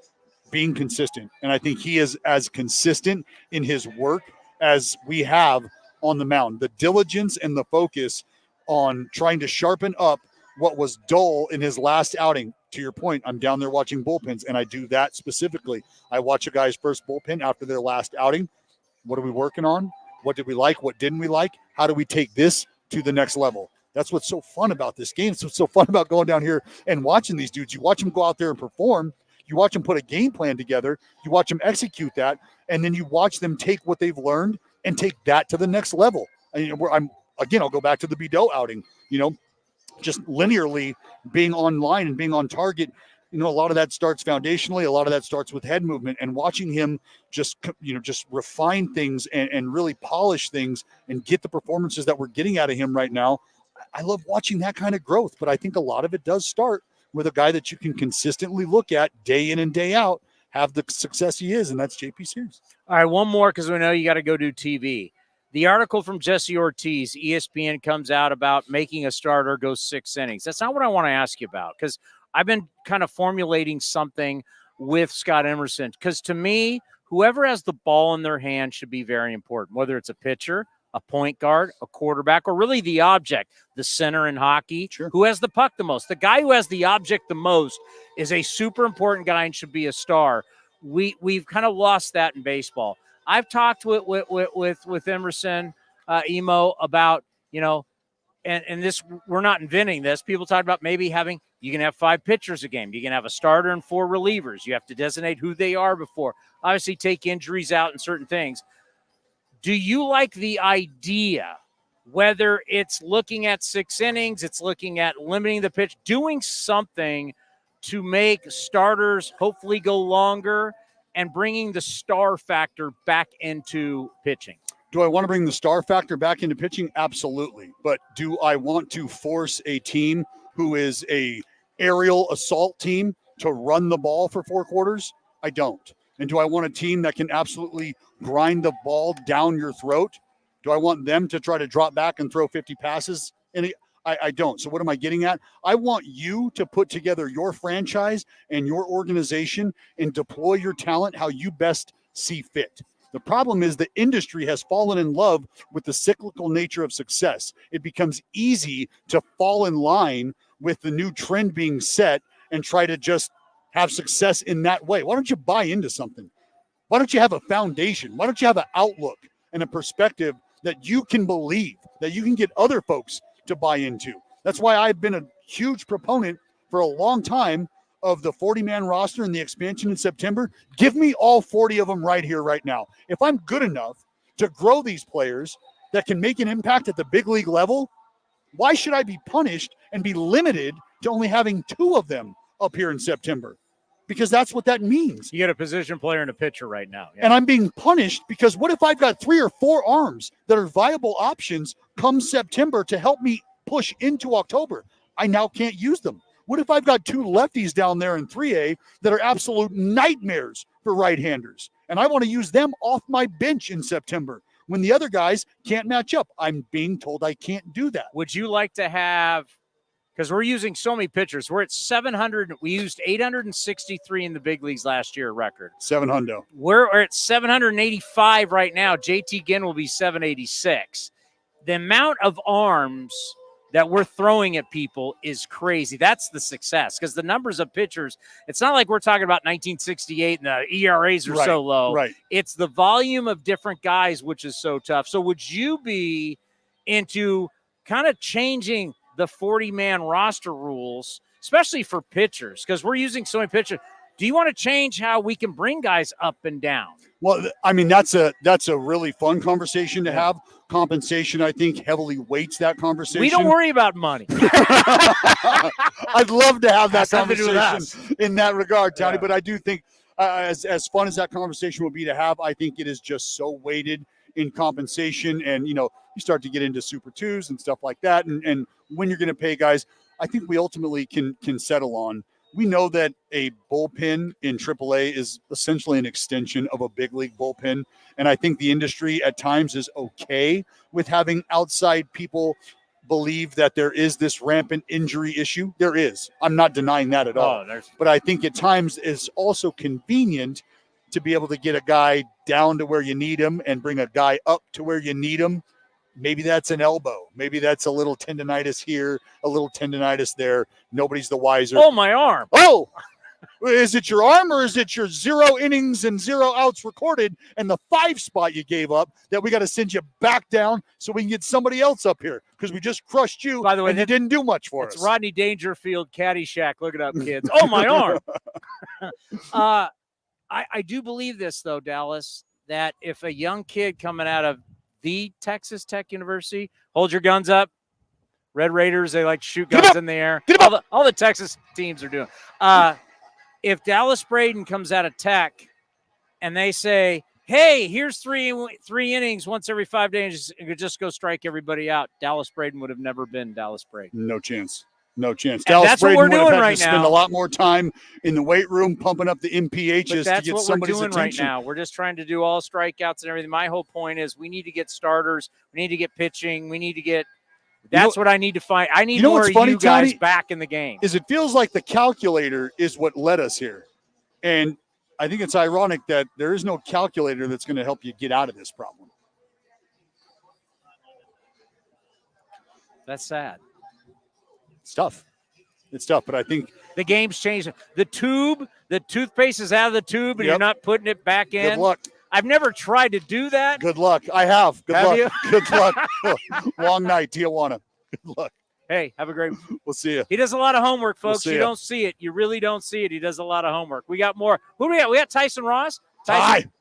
being consistent. And I think he is as consistent in his work as we have on the mound. The diligence and the focus on trying to sharpen up what was dull in his last outing. To your point, I'm down there watching bullpens, and I do that specifically. I watch a guy's first bullpen after their last outing. What are we working on? What did we like? What didn't we like? How do we take this to the next level? That's what's so fun about this game. It's what's so fun about going down here and watching these dudes. You watch them go out there and perform. You watch them put a game plan together. You watch them execute that, and then you watch them take what they've learned and take that to the next level. I'll go back to the Votto outing. Just linearly being online and being on target. A lot of that starts foundationally. A lot of that starts with head movement, and watching him just refine things and really polish things and get the performances that we're getting out of him right now. I love watching that kind of growth, but I think a lot of it does start with a guy that you can consistently look at day in and day out, have the success he is, and that's JP Sears. All right, one more because we know you got to go do TV. The article from Jesse Ortiz, ESPN, comes out about making a starter go 6 innings. That's not what I want to ask you about, because I've been kind of formulating something with Scott Emerson, because to me, whoever has the ball in their hand should be very important, whether it's a pitcher, a point guard, a quarterback, or really the object, the center in hockey. Sure. Who has the puck the most. The guy who has the object the most is a super important guy and should be a star. We've kind of lost that in baseball. I've talked with Emerson, Emo, about, and this, we're not inventing this. People talk about maybe you can have 5 pitchers a game. You can have a starter and 4 relievers. You have to designate who they are before. Obviously, take injuries out and certain things. Do you like the idea, whether it's looking at 6 innings, it's looking at limiting the pitch, doing something to make starters hopefully go longer and bringing the star factor back into pitching? Do I want to bring the star factor back into pitching? Absolutely. But do I want to force a team who is a aerial assault team to run the ball for 4 quarters? I don't. And do I want a team that can absolutely grind the ball down your throat? Do I want them to try to drop back and throw 50 passes? And I don't. So what am I getting at? I want you to put together your franchise and your organization and deploy your talent how you best see fit. The problem is the industry has fallen in love with the cyclical nature of success. It becomes easy to fall in line with the new trend being set and try to just have success in that way. Why don't you buy into something? Why don't you have a foundation? Why don't you have an outlook and a perspective that you can believe, that you can get other folks to buy into? That's why I've been a huge proponent for a long time of the 40-man roster and the expansion in September. Give me all 40 of them right here, right now. If I'm good enough to grow these players that can make an impact at the big league level, why should I be punished and be limited to only having 2 of them up here in September? Because that's what that means. You got a position player and a pitcher right now. Yeah. And I'm being punished because what if I've got 3 or 4 arms that are viable options come September to help me push into October? I now can't use them. What if I've got 2 lefties down there in 3A that are absolute nightmares for right-handers, and I want to use them off my bench in September when the other guys can't match up? I'm being told I can't do that. Would you like to have because we're using so many pitchers. We're at 700. We used 863 in the big leagues last year record. 700. We're at 785 right now. JT Ginn will be 786. The amount of arms that we're throwing at people is crazy. That's the success, because the numbers of pitchers, it's not like we're talking about 1968 and the ERAs are so low. Right. It's the volume of different guys, which is so tough. So would you be into kind of changing the 40-man roster rules, especially for pitchers, because we're using so many pitchers? Do you want to change how we can bring guys up and down? Well, I mean, that's a really fun conversation to have. Compensation, I think, heavily weights that conversation. We don't worry about money. I'd love to have that conversation in that regard, Towny, Yeah. but I do think as fun as that conversation would be to have, I think it is just so weighted in compensation. And, you start to get into Super 2s and stuff like that. And when you're going to pay guys, I think we ultimately can settle on. We know that a bullpen in AAA is essentially an extension of a big league bullpen. And I think the industry at times is okay with having outside people believe that there is this rampant injury issue. There is. I'm not denying that at all. But I think at times it's also convenient to be able to get a guy down to where you need him and bring a guy up to where you need him. Maybe that's an elbow. Maybe that's a little tendonitis here, a little tendonitis there. Nobody's the wiser. Oh, my arm. Oh, is it your arm, or is it your 0 innings and 0 outs recorded and the 5 spot you gave up that we got to send you back down so we can get somebody else up here because we just crushed you? By the way, and you didn't do much for us. It's Rodney Dangerfield, Caddyshack. Look it up, kids. Oh, my arm. I do believe this, though, Dallas, that if a young kid coming out of the Texas Tech University, hold your guns up. Red Raiders, they like to shoot guns in the air. All the Texas teams are doing. If Dallas Braden comes out of Tech and they say, hey, here's three innings once every 5 days, and just go strike everybody out, Dallas Braden would have never been Dallas Braden. No chance. No chance. And Dallas that's what Braden we're would have doing had right to spend now. a lot more time in the weight room pumping up the MPHs But to that's get what we're somebody's doing attention. right now. We're just trying to do all strikeouts and everything. My whole point is we need to get starters. We need to get pitching. We need to get – that's what I need to find. I need more what's of funny, you guys Towny, back in the game. is it feels like the calculator is what led us here. And I think it's ironic that there is no calculator that's going to help you get out of this problem. That's sad. It's tough. It's tough, but I think the game's changed. The toothpaste is out of the tube, and you're not putting it back in. Good luck. I've never tried to do that. Good luck. I have. Good Have luck. you? Good luck. Long night, Tijuana. Good luck. Hey, have a great We'll see you. He does a lot of homework, folks. see You ya. don't see it. You really don't see it. He does a lot of homework. We got more. Who do we got? We got Tyson Ross.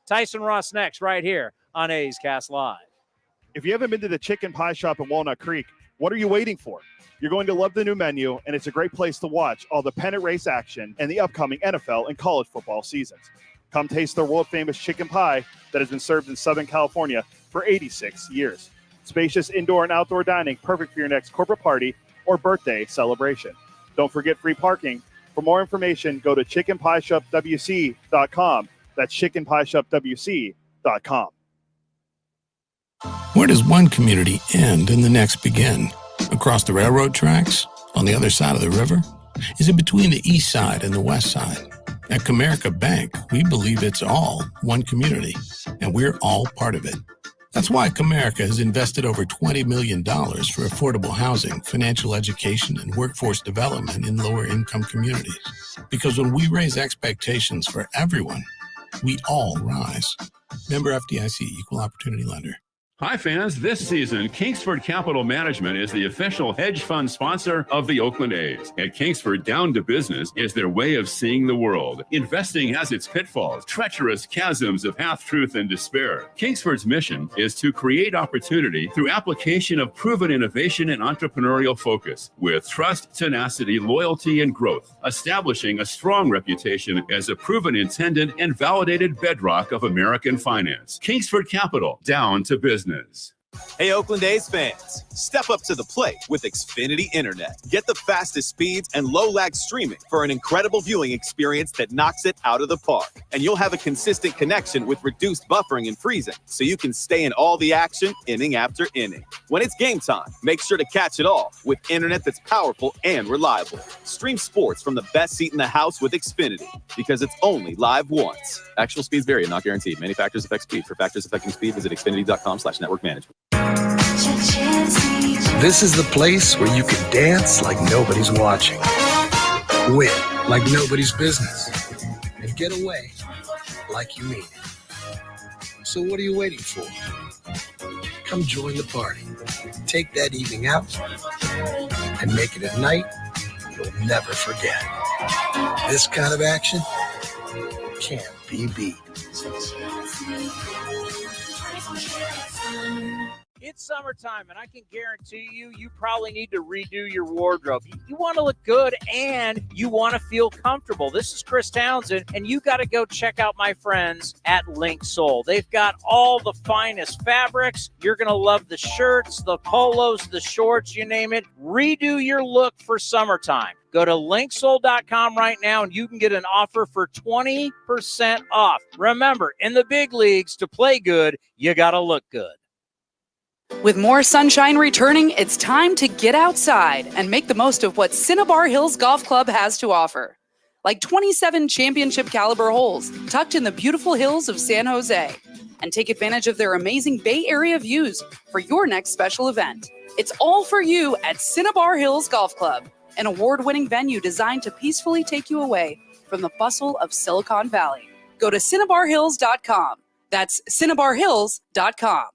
Tyson Ross next, right here on A's Cast Live. If you haven't been to the Chicken Pie Shop in Walnut Creek, what are you waiting for? You're going to love the new menu, and it's a great place to watch all the pennant race action and the upcoming NFL and college football seasons. Come taste their world-famous chicken pie that has been served in Southern California for 86 years. Spacious indoor and outdoor dining, perfect for your next corporate party or birthday celebration. Don't forget free parking. For more information, go to chickenpieshopwc.com. That's chickenpieshopwc.com. Where does one community end and the next begin? Across the railroad tracks? On the other side of the river? Is it between the east side and the west side? At Comerica Bank, we believe it's all one community, and we're all part of it. That's why Comerica has invested over $20 million for affordable housing, financial education, and workforce development in lower-income communities. Because when we raise expectations for everyone, we all rise. Member FDIC, Equal Opportunity Lender. Hi, fans. This season, Kingsford Capital Management is the official hedge fund sponsor of the Oakland A's. At Kingsford, down to business is their way of seeing the world. Investing has its pitfalls, treacherous chasms of half-truth and despair. Kingsford's mission is to create opportunity through application of proven innovation and entrepreneurial focus with trust, tenacity, loyalty, and growth, establishing a strong reputation as a proven intendant and validated bedrock of American finance. Kingsford Capital, down to business. Hey, Oakland A's fans, step up to the plate with Xfinity Internet. Get the fastest speeds and low-lag streaming for an incredible viewing experience that knocks it out of the park. And you'll have a consistent connection with reduced buffering and freezing, so you can stay in all the action inning after inning. When it's game time, make sure to catch it all with internet that's powerful and reliable. Stream sports from the best seat in the house with Xfinity, because it's only live once. Actual speeds vary and not guaranteed. Many factors affect speed. For factors affecting speed, visit xfinity.com/network management. This is the place where you can dance like nobody's watching, win like nobody's business, and get away like you mean it. So what are you waiting for? Come join the party. Take that evening out and make it a night you'll never forget. This kind of action can't be beat. It's summertime, and I can guarantee you probably need to redo your wardrobe. You want to look good, and you want to feel comfortable. This is Chris Townsend, and you got to go check out my friends at Link Soul. They've got all the finest fabrics. You're going to love the shirts, the polos, the shorts, you name it. Redo your look for summertime. Go to linksoul.com right now, and you can get an offer for 20% off. Remember, in the big leagues, to play good, you got to look good. With more sunshine returning, it's time to get outside and make the most of what Cinnabar Hills Golf Club has to offer. Like 27 championship caliber holes tucked in the beautiful hills of San Jose. And take advantage of their amazing Bay Area views for your next special event. It's all for you at Cinnabar Hills Golf Club, an award-winning venue designed to peacefully take you away from the bustle of Silicon Valley. Go to cinnabarhills.com. That's cinnabarhills.com.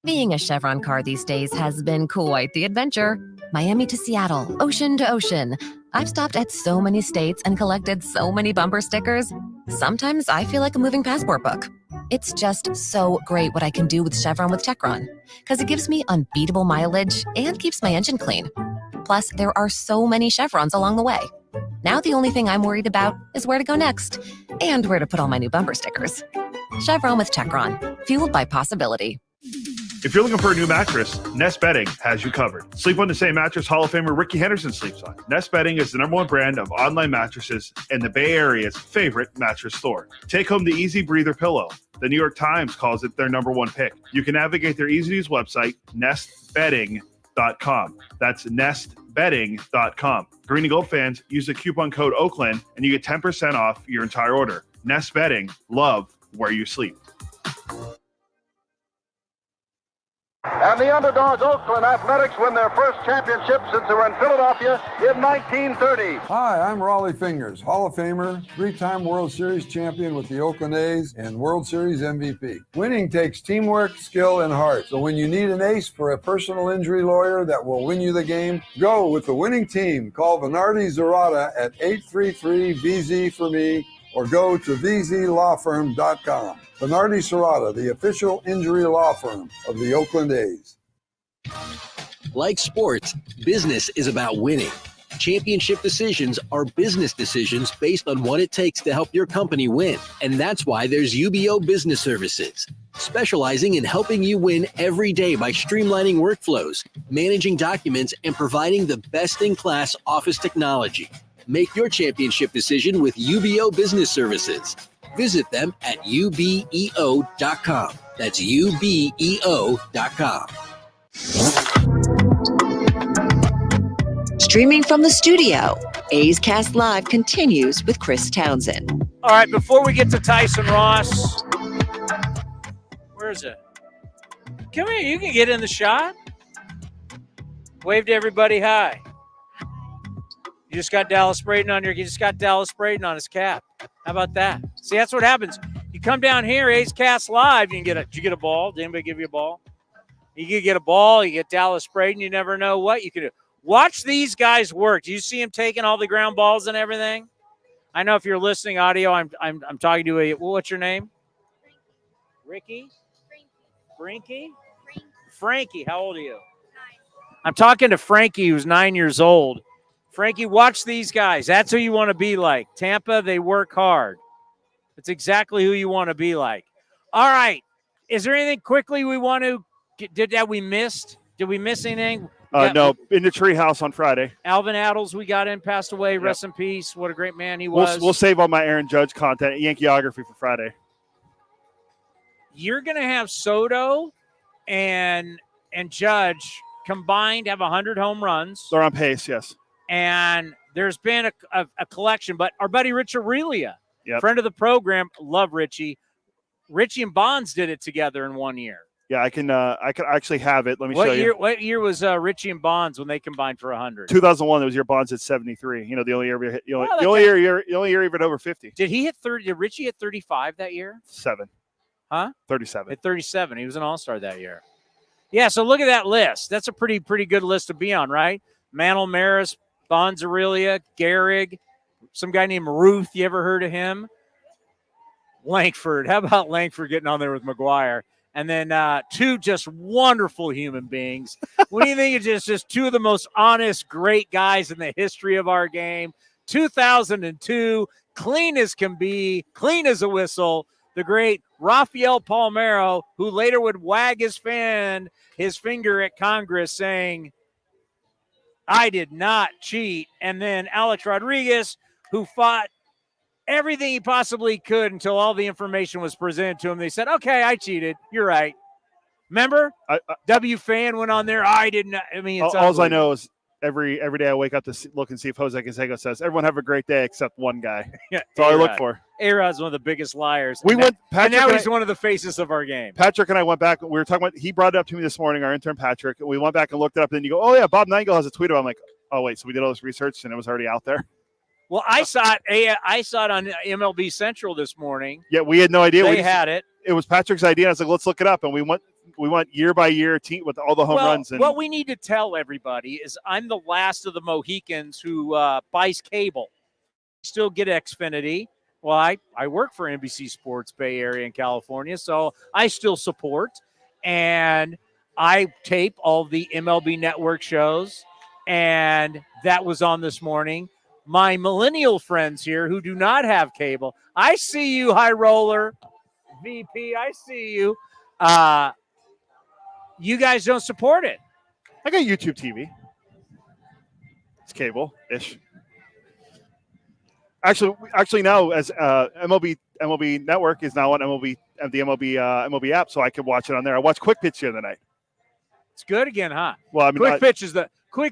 Being a Chevron car these days has been quite the adventure. Miami to Seattle, ocean to ocean. I've stopped at so many states and collected so many bumper stickers. Sometimes I feel like a moving passport book. It's just so great what I can do with Chevron with Techron, because it gives me unbeatable mileage and keeps my engine clean. Plus, there are so many Chevrons along the way. Now the only thing I'm worried about is where to go next and where to put all my new bumper stickers. Chevron with Techron, fueled by possibility. If you're looking for a new mattress, Nest Bedding has you covered. Sleep on the same mattress Hall of Famer Ricky Henderson sleeps on. Nest Bedding is the #1 brand of online mattresses and the Bay Area's favorite mattress store. Take home the Easy Breather pillow. The New York Times calls it their #1 pick. You can navigate their easy-to-use website, nestbedding.com. That's nestbedding.com. Green and Gold fans, use the coupon code Oakland and you get 10% off your entire order. Nest Bedding, love where you sleep. And the underdog Oakland Athletics win their first championship since they were in Philadelphia in 1930. Hi, I'm Raleigh Fingers, Hall of Famer, 3-time World Series champion with the Oakland A's and World Series MVP. Winning takes teamwork, skill, and heart. So when you need an ace for a personal injury lawyer that will win you the game, go with the winning team. Call Venardi Zerata at 833-VZ for me, or go to vzlawfirm.com. Venardi Serrata, the official injury law firm of the Oakland A's. Like sports, business is about winning. Championship decisions are business decisions based on what it takes to help your company win. And that's why there's UBO Business Services, specializing in helping you win every day by streamlining workflows, managing documents, and providing the best-in-class office technology. Make your championship decision with UBO Business Services. Visit them at ubeo.com. That's ubeo.com. Streaming from the studio, A's Cast Live continues with Chris Townsend. All right, before we get to Tyson Ross, where is it? Come here, you can get in the shot. Wave to everybody, hi. You just got Dallas Braden on his cap. How about that? See, that's what happens. You come down here, A's Cast Live, you can get did you get a ball? Did anybody give you a ball? You can get a ball, you get Dallas Braden, you never know what you can do. Watch these guys work. Do you see him taking all the ground balls and everything? I know if you're listening audio, I'm talking to what's your name? Ricky? Frankie, how old are you? 9. I'm talking to Frankie, who's 9 years old. Frankie, watch these guys. That's who you want to be like. Tampa, they work hard. That's exactly who you want to be like. All right. Is there anything quickly we want to Did we miss anything? No, in the treehouse on Friday. Alvin Attles, we got in, passed away. Rest in peace. What a great man he was. We'll save all my Aaron Judge content, Yankeeography for Friday. You're going to have Soto and Judge combined have 100 home runs. They're on pace, yes. And there's been a collection, but our buddy Rich Aurelia, Yep. friend of the program, love Richie. Richie and Bonds did it together in 1 year. Yeah, I can actually have it. Let me show you. What year was Richie and Bonds when they combined for 100? 2001. It was your Bonds at 73. The only year we hit, the only year even over 50. Did he hit 30? Did Richie hit 35 that year? 7. Huh? 37. At 37. He was an all-star that year. Yeah, so look at that list. That's a pretty good list to be on, right? Mantle Maris, Bonds Aurelia, Gehrig, some guy named Ruth. You ever heard of him? Langford. How about Langford getting on there with McGuire? And then 2 just wonderful human beings. What do you think of just 2 of the most honest, great guys in the history of our game? 2002, clean as can be, clean as a whistle. The great Rafael Palmeiro, who later would wag his finger at Congress saying, I did not cheat. And then Alex Rodriguez, who fought everything he possibly could until all the information was presented to him. They said, okay, I cheated. You're right. Remember? W. Fan went on there. I didn't. I mean, it's all I know is every day I wake up to look and see if Jose Canseco says, everyone have a great day except one guy. Yeah, That's all I look for. A-Rod's one of the biggest liars. Patrick and now he's one of the faces of our game. Patrick and I went back. We were talking about, he brought it up to me this morning, our intern Patrick, and we went back and looked it up. And then you go, oh, yeah, Bob Nightingale has a tweet about it. I'm like, oh, wait, so we did all this research and it was already out there? Well, I saw it on MLB Central this morning. Yeah, we had no idea. They had it. It was Patrick's idea. I was like, let's look it up. And we went year by year with all the home runs. And what we need to tell everybody is I'm the last of the Mohicans who buys cable. Still get Xfinity. Well, I work for NBC Sports Bay Area in California, so I still support. And I tape all the MLB Network shows. And that was on this morning. My millennial friends here who do not have cable, I see you, High Roller, VP, I see you. You guys don't support it. I got YouTube TV. It's cable-ish. Actually now, as MLB Network is now on the MLB app, so I can watch it on there. I watched Quick Pitch the other night. It's good again, huh? Well, I mean, Quick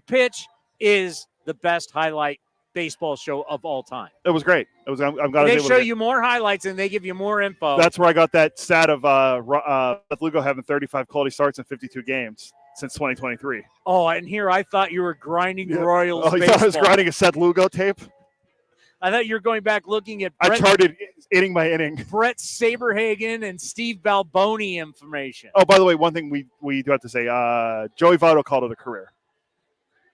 Pitch is the best highlight baseball show of all time. It was great. It was. I'm glad they show you more highlights and they give you more info. That's where I got that stat of Seth Lugo having 35 quality starts in 52 games since 2023. Oh, and here I thought you were grinding Royals. Oh, you thought I was grinding a Seth Lugo tape? I thought you were going back looking at I charted inning by inning. Brett Saberhagen and Steve Balboni information. Oh, by the way, one thing we do have to say, Joey Votto called it a career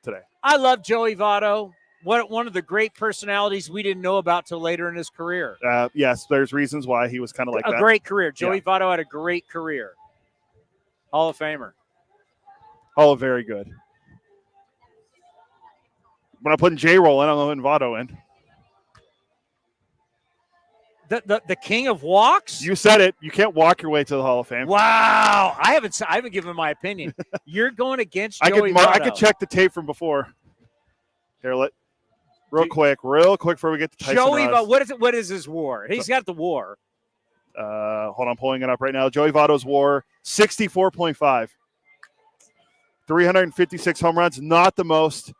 today. I love Joey Votto. One of the great personalities we didn't know about till later in his career. Yes, there's reasons why he was kind of like that. A great career. Joey Votto had a great career. Hall of Famer. Hall of very good. When I'm putting J-Roll in, I'm putting Votto in. The king of walks? You said it. You can't walk your way to the Hall of Fame. Wow. I haven't given my opinion. You're going against Joey Votto. I could check the tape from before. Here, real quick before we get to Tyson. Joey Votto, what is his WAR? He's got the WAR. Hold on, I'm pulling it up right now. Joey Votto's WAR, 64.5. 356 home runs, not the most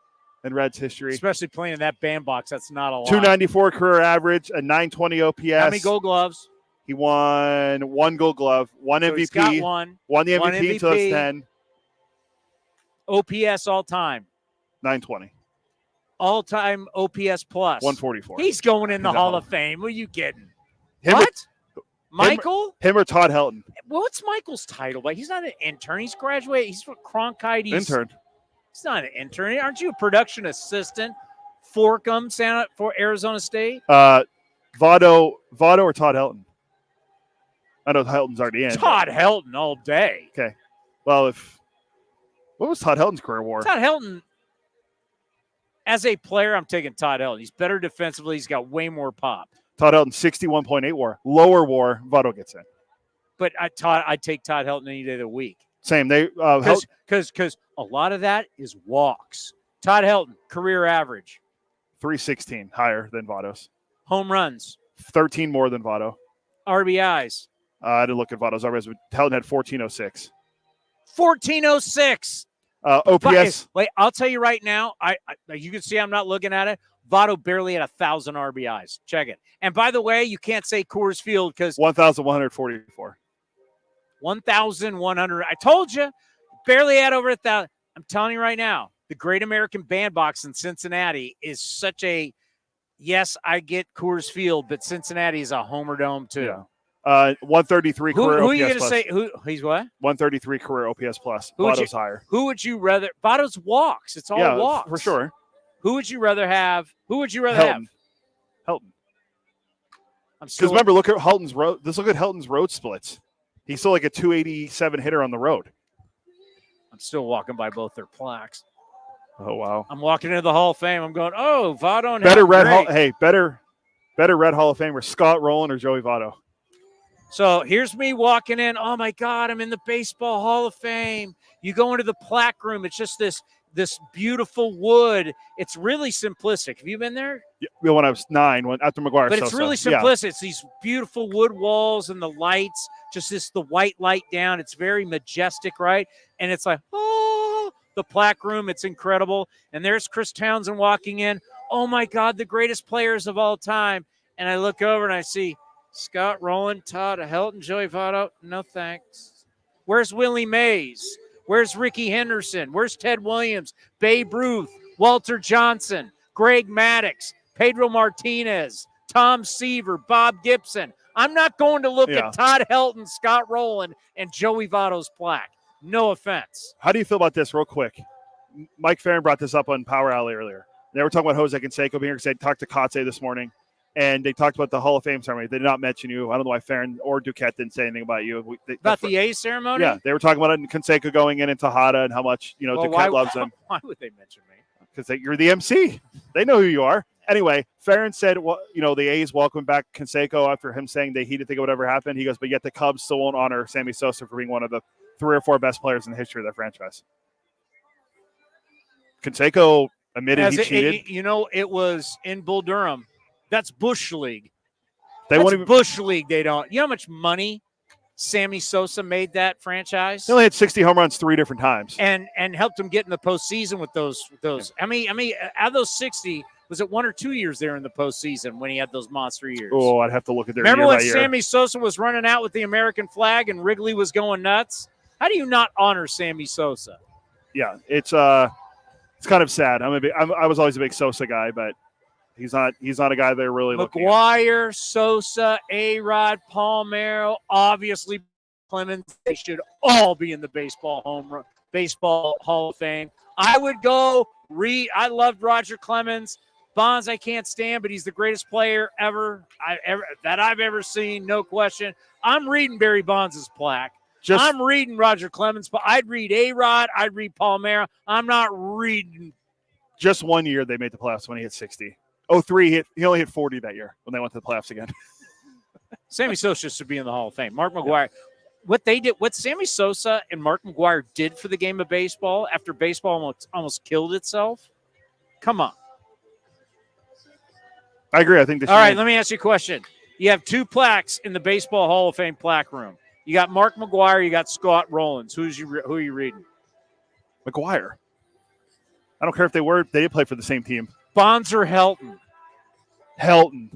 in Reds history. Especially playing in that bandbox, that's not a lot. 294 career average, a 920 OPS. How many Gold Gloves? He won 1 Gold Glove, 1 MVP. He's got one. Won the MVP in 2010. OPS all time. 920. All-time OPS plus. 144. He's going in the Hall of Fame. What are you getting? What? Michael? Him or Todd Helton? What's Michael's title? Like, he's not an intern. He's graduated. He's from Cronkite. Intern. He's not an intern. Aren't you a production assistant? Forkham, for Arizona State? Votto or Todd Helton? I know Helton's already in. Todd Helton all day. Okay. Well, what was Todd Helton's career WAR? Todd Helton, as a player, I'm taking Todd Helton. He's better defensively. He's got way more pop. Todd Helton, 61.8 WAR. Lower WAR, Votto gets in. But I'd take Todd Helton any day of the week. Same. They because a lot of that is walks. Todd Helton, career average. 316, higher than Votto's. Home runs. 13 more than Votto. RBIs. I didn't look at Votto's RBIs, but Helton had 1406. 1406. OPS. Wait, I'll tell you right now. I you can see I'm not looking at it. Votto barely had 1,000 RBIs. Check it. And by the way, you can't say Coors Field because 1,144. 1,100. I told you, barely had over 1,000. I'm telling you right now, the Great American Bandbox in Cincinnati is such a. Yes, I get Coors Field, but Cincinnati is a homer dome too. Yeah. 133 career OPS. Who are you going to plus. say? He's what? 133 career OPS plus. Votto's higher. Who would you rather? Votto's walks. It's all walks. For sure. Who would you rather have? Helton. Because remember, look at Helton's road. Let's look at Helton's road splits. He's still like a 287 hitter on the road. I'm still walking by both their plaques. Oh wow! I'm walking into the Hall of Fame. I'm going, oh, Votto and better Helton, red. Better red Hall of Famer, Scott Rowland or Joey Votto. So here's me walking in. Oh my God, I'm in the Baseball Hall of Fame. You go into the plaque room. It's just this beautiful wood. It's really simplistic. Have you been there? Yeah, when I was 9, after McGuire. But it's really simplistic. Yeah. It's these beautiful wood walls and the lights, just the white light down. It's very majestic, right? And it's like, oh, the plaque room. It's incredible. And there's Chris Townsend walking in. Oh my God, the greatest players of all time. And I look over and I see Scott Rowland, Todd Helton, Joey Votto. No thanks. Where's Willie Mays? Where's Ricky Henderson? Where's Ted Williams? Babe Ruth, Walter Johnson, Greg Maddux, Pedro Martinez, Tom Seaver, Bob Gibson. I'm not going to look at Todd Helton, Scott Rowland, and Joey Votto's plaque. No offense. How do you feel about this real quick? Mike Farron brought this up on Power Alley earlier. They were talking about Jose Canseco being here because they talked to Kotze this morning, and they talked about the Hall of Fame ceremony. They did not mention you. I don't know why Farron or Duquette didn't say anything about you. The A's ceremony? Yeah, they were talking about it in Canseco going in Tejada and how much, Duquette loves him. Why would they mention me? Because you're the MC. They know who you are. Anyway, Farron said, the A's welcome back Canseco after him saying he didn't think of whatever happened. He goes, but yet the Cubs still won't honor Sammy Sosa for being one of the 3 or 4 best players in the history of their franchise. Canseco admitted he cheated. It was in Bull Durham. That's Bush League. Bush League. They don't. You know how much money Sammy Sosa made that franchise? He only had 60 home runs 3 different times, and helped him get in the postseason with those. Yeah. I mean, out of those 60, was it 1 or 2 years there in the postseason when he had those monster years? Oh, I'd have to look at their. Remember when Sammy Sosa was running out with the American flag and Wrigley was going nuts? How do you not honor Sammy Sosa? Yeah, it's kind of sad. I was always a big Sosa guy, but he's not a guy they're really looking at. McGuire, Sosa, A-Rod, Palmeiro, obviously Clemens. They should all be in the Baseball Hall of Fame. I would go I loved Roger Clemens. Bonds I can't stand, but he's the greatest player that I've ever seen, no question. I'm reading Barry Bonds' plaque. I'm reading Roger Clemens, but I'd read A-Rod. I'd read Palmeiro. I'm not reading. Just 1 year they made the playoffs when he hit 60. 03, he only hit 40 that year when they went to the playoffs again. Sammy Sosa should be in the Hall of Fame. Mark McGuire, what Sammy Sosa and Mark McGuire did for the game of baseball after baseball almost killed itself. Come on. I agree. I think all right, let me ask you a question. You have 2 plaques in the Baseball Hall of Fame plaque room. You got Mark McGuire, you got Scott Rowland. Who are you reading? McGuire. I don't care if they did play for the same team. Bonds or Helton? Helton.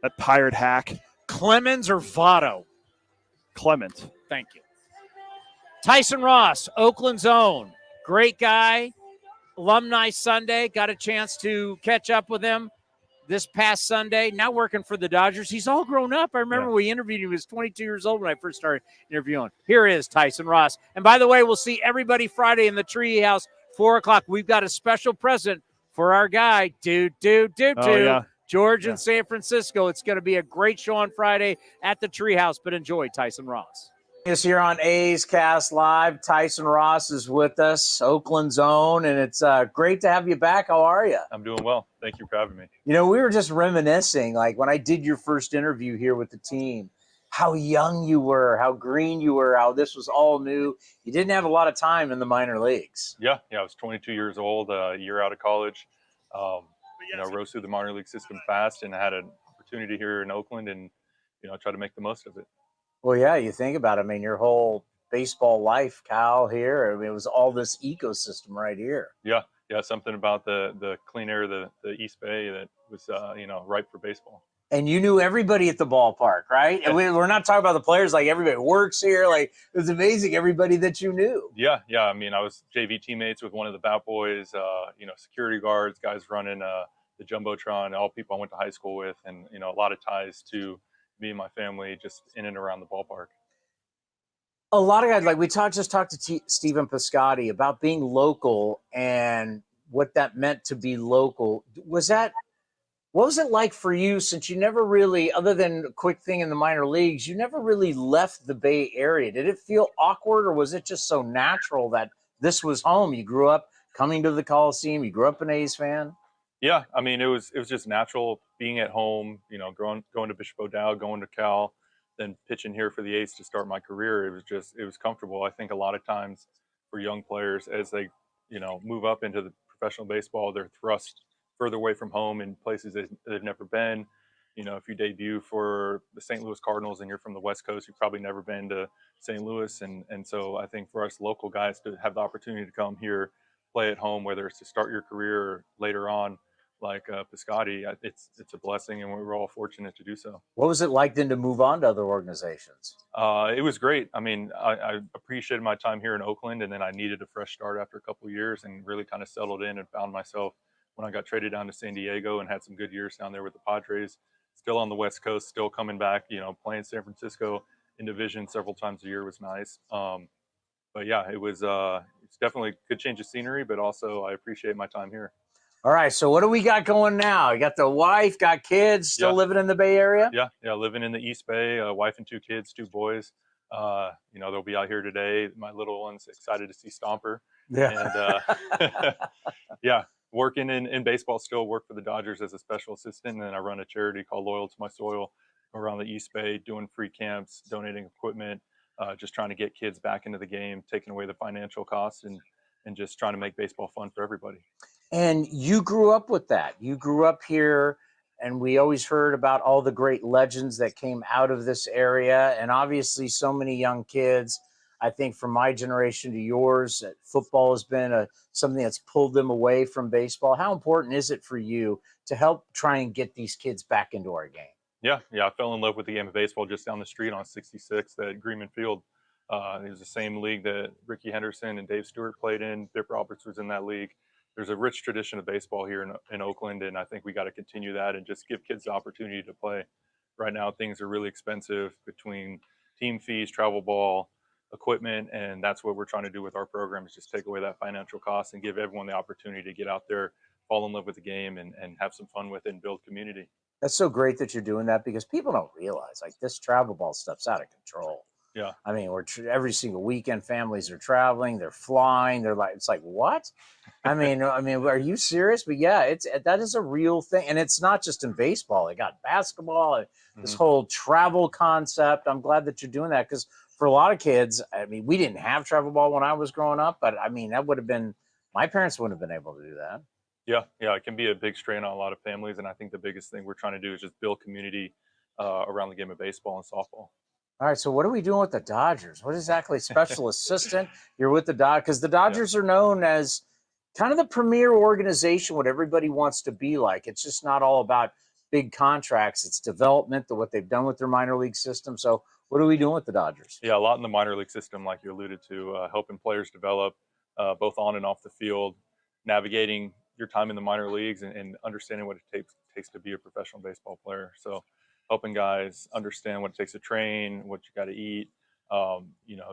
That pirate hack. Clemens or Votto? Clemens. Thank you. Tyson Ross, Oakland's own. Great guy. Alumni Sunday. Got a chance to catch up with him this past Sunday. Now working for the Dodgers. He's all grown up. I remember we interviewed him. He was 22 years old when I first started interviewing. Here is Tyson Ross. And by the way, we'll see everybody Friday in the Treehouse, 4 o'clock. We've got a special present for our guy, George in San Francisco. It's going to be a great show on Friday at the Treehouse, but enjoy Tyson Ross. Is here on A's Cast Live. Tyson Ross is with us, Oakland's own, and it's great to have you back. How are you? I'm doing well. Thank you for having me. We were just reminiscing, like when I did your first interview here with the team, how young you were, how green you were, how this was all new. You didn't have a lot of time in the minor leagues. Yeah, I was 22 years old, a year out of college. Rose through the minor league system fast and had an opportunity here in Oakland, and try to make the most of it. Well, yeah, you think about it. I mean, your whole baseball life, Cal, here. I mean, it was all this ecosystem right here. Yeah, something about the clean air of the East Bay that was ripe for baseball. And you knew everybody at the ballpark, right? And we're not talking about the players, like everybody works here. Like, it was amazing, everybody that you knew. Yeah. I mean, I was JV teammates with one of the Bat Boys, security guards, guys running the Jumbotron, all people I went to high school with, and, a lot of ties to me and my family just in and around the ballpark. A lot of guys, like we just talked to Stephen Piscotty about being local and what that meant to be local. What was it like for you, since you never really, other than a quick thing in the minor leagues, you never really left the Bay Area? Did it feel awkward, or was it just so natural that this was home? You grew up coming to the Coliseum. You grew up an A's fan. Yeah, I mean, it was just natural being at home, going to Bishop O'Dowd, going to Cal, then pitching here for the A's to start my career. It was comfortable. I think a lot of times for young players, as they, move up into the professional baseball, they're thrust further away from home in places they've never been. If you debut for the St. Louis Cardinals and you're from the West Coast, you've probably never been to St. Louis. And so I think for us local guys to have the opportunity to come here, play at home, whether it's to start your career or later on, like Piscotty, it's a blessing, and we were all fortunate to do so. What was it like then to move on to other organizations? It was great. I mean, I appreciated my time here in Oakland, and then I needed a fresh start after a couple of years and really kind of settled in and found myself when I got traded down to San Diego and had some good years down there with the Padres. Still on the West Coast, still coming back, playing San Francisco in division several times a year was nice. But yeah, it's definitely a good change of scenery, but also I appreciate my time here. All right, so what do we got going now? You got the wife, got kids, still living in the Bay Area? Yeah, living in the East Bay, wife and 2 kids, 2 boys. They'll be out here today. My little one's excited to see Stomper. Yeah. And yeah, working in baseball still, work for the Dodgers as a special assistant, and then I run a charity called Loyal to My Soil around the East Bay, doing free camps, donating equipment, just trying to get kids back into the game, taking away the financial costs, and just trying to make baseball fun for everybody. And you grew up with that. You grew up here, and we always heard about all the great legends that came out of this area. And obviously so many young kids, I think from my generation to yours, football has been something that's pulled them away from baseball. How important is it for you to help try and get these kids back into our game? Yeah. I fell in love with the game of baseball just down the street on 66th at Greenman Field. It was the same league that Ricky Henderson and Dave Stewart played in. Bip Roberts was in that league. There's a rich tradition of baseball here in Oakland, and I think we got to continue that and just give kids the opportunity to play. Right now, things are really expensive between team fees, travel ball, equipment, and that's what we're trying to do with our program, is just take away that financial cost and give everyone the opportunity to get out there, fall in love with the game, and have some fun with it and build community. That's so great that you're doing that, because people don't realize, like, this travel ball stuff's out of control. Yeah. I mean, every single weekend, families are traveling, they're flying, it's like, what? I mean, are you serious? But yeah, that is a real thing. And it's not just in baseball. They got basketball, this whole travel concept. I'm glad that you're doing that, because for a lot of kids, I mean, we didn't have travel ball when I was growing up, but I mean, that would have been, my parents wouldn't have been able to do that. Yeah, it can be a big strain on a lot of families. And I think the biggest thing we're trying to do is just build community around the game of baseball and softball. All right, so what are we doing with the Dodgers? What exactly? Special assistant? You're with the Dodgers, because the Dodgers are known as kind of the premier organization, what everybody wants to be like. It's just not all about big contracts. It's development, what they've done with their minor league system. So what are we doing with the Dodgers? Yeah, a lot in the minor league system, like you alluded to, helping players develop both on and off the field, navigating your time in the minor leagues and understanding what it takes to be a professional baseball player. So helping guys understand what it takes to train, what you got to eat,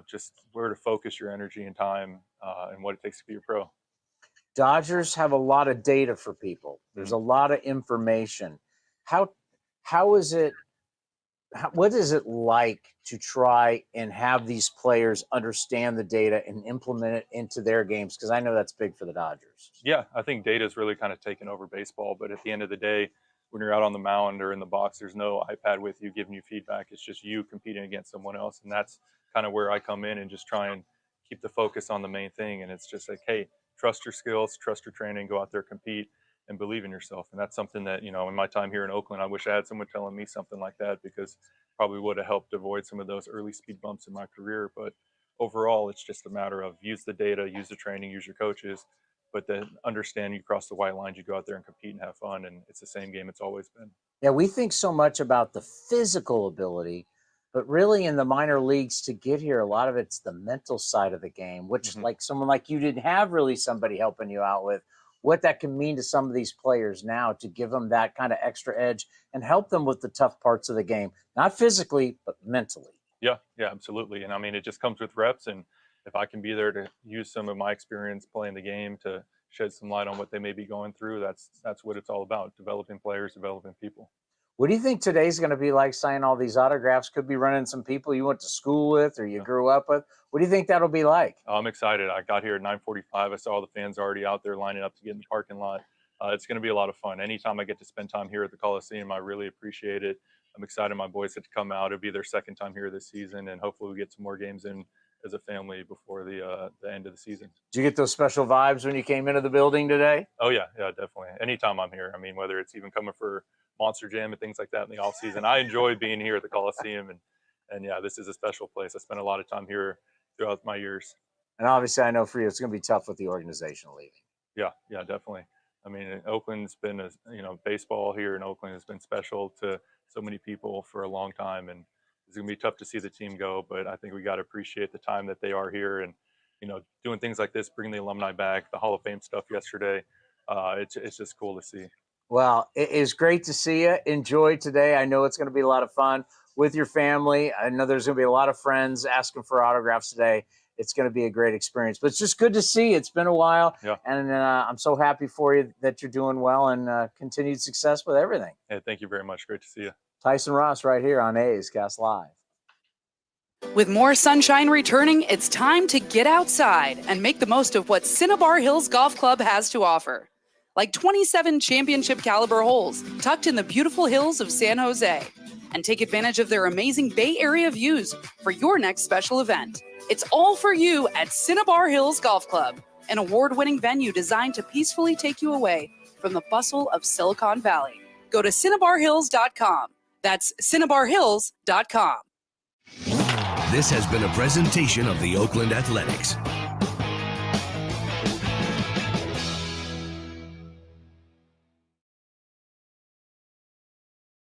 just where to focus your energy and time, and what it takes to be a pro. Dodgers have a lot of data for people. There's a lot of information. How is it? What is it like to try and have these players understand the data and implement it into their games? Because I know that's big for the Dodgers. Yeah, I think data is really kind of taken over baseball, but at the end of the day, when you're out on the mound or in the box, there's no iPad with you giving you feedback. It's just you competing against someone else. And that's kind of where I come in and just try and keep the focus on the main thing. And it's just like, hey, trust your skills, trust your training, go out there, compete, and believe in yourself. And that's something that, in my time here in Oakland, I wish I had someone telling me something like that, because probably would have helped avoid some of those early speed bumps in my career. But overall, it's just a matter of use the data, use the training, use your coaches, but then understand you cross the white lines, you go out there and compete and have fun. And it's the same game it's always been. Yeah, we think so much about the physical ability, but really in the minor leagues to get here, a lot of it's the mental side of the game, which like someone like you didn't have really somebody helping you out with, what that can mean to some of these players now to give them that kind of extra edge and help them with the tough parts of the game, not physically, but mentally. Yeah, absolutely. And I mean, it just comes with reps. And if I can be there to use some of my experience playing the game to shed some light on what they may be going through, that's what it's all about, developing players, developing people. What do you think today's going to be like, signing all these autographs? Could be running some people you went to school with or you grew up with. What do you think that'll be like? I'm excited. I got here at 9:45. I saw all the fans already out there lining up to get in the parking lot. It's going to be a lot of fun. Anytime I get to spend time here at the Coliseum, I really appreciate it. I'm excited my boys get to come out. It'll be their second time here this season, and hopefully we get some more games in as a family before the end of the season. Did you get those special vibes when you came into the building today? Oh, yeah, definitely. Anytime I'm here, I mean, whether it's even coming for Monster Jam and things like that in the off season, I enjoy being here at the Coliseum, and yeah, this is a special place. I spent a lot of time here throughout my years. And obviously, I know for you, it's going to be tough with the organization leaving. Yeah, definitely. I mean, Oakland's been, baseball here in Oakland has been special to so many people for a long time, and it's going to be tough to see the team go, but I think we got to appreciate the time that they are here and, doing things like this, bringing the alumni back, the Hall of Fame stuff yesterday. It's just cool to see. Well, it is great to see you. Enjoy today. I know it's going to be a lot of fun with your family. I know there's going to be a lot of friends asking for autographs today. It's going to be a great experience. But it's just good to see you. It's been a while. Yeah. And I'm so happy for you that you're doing well and continued success with everything. Hey, thank you very much. Great to see you. Tyson Ross right here on A's Cast Live. With more sunshine returning, it's time to get outside and make the most of what Cinnabar Hills Golf Club has to offer. Like 27 championship caliber holes tucked in the beautiful hills of San Jose. And take advantage of their amazing Bay Area views for your next special event. It's all for you at Cinnabar Hills Golf Club, an award-winning venue designed to peacefully take you away from the bustle of Silicon Valley. Go to cinnabarhills.com. That's cinnabarhills.com. This has been a presentation of the Oakland Athletics.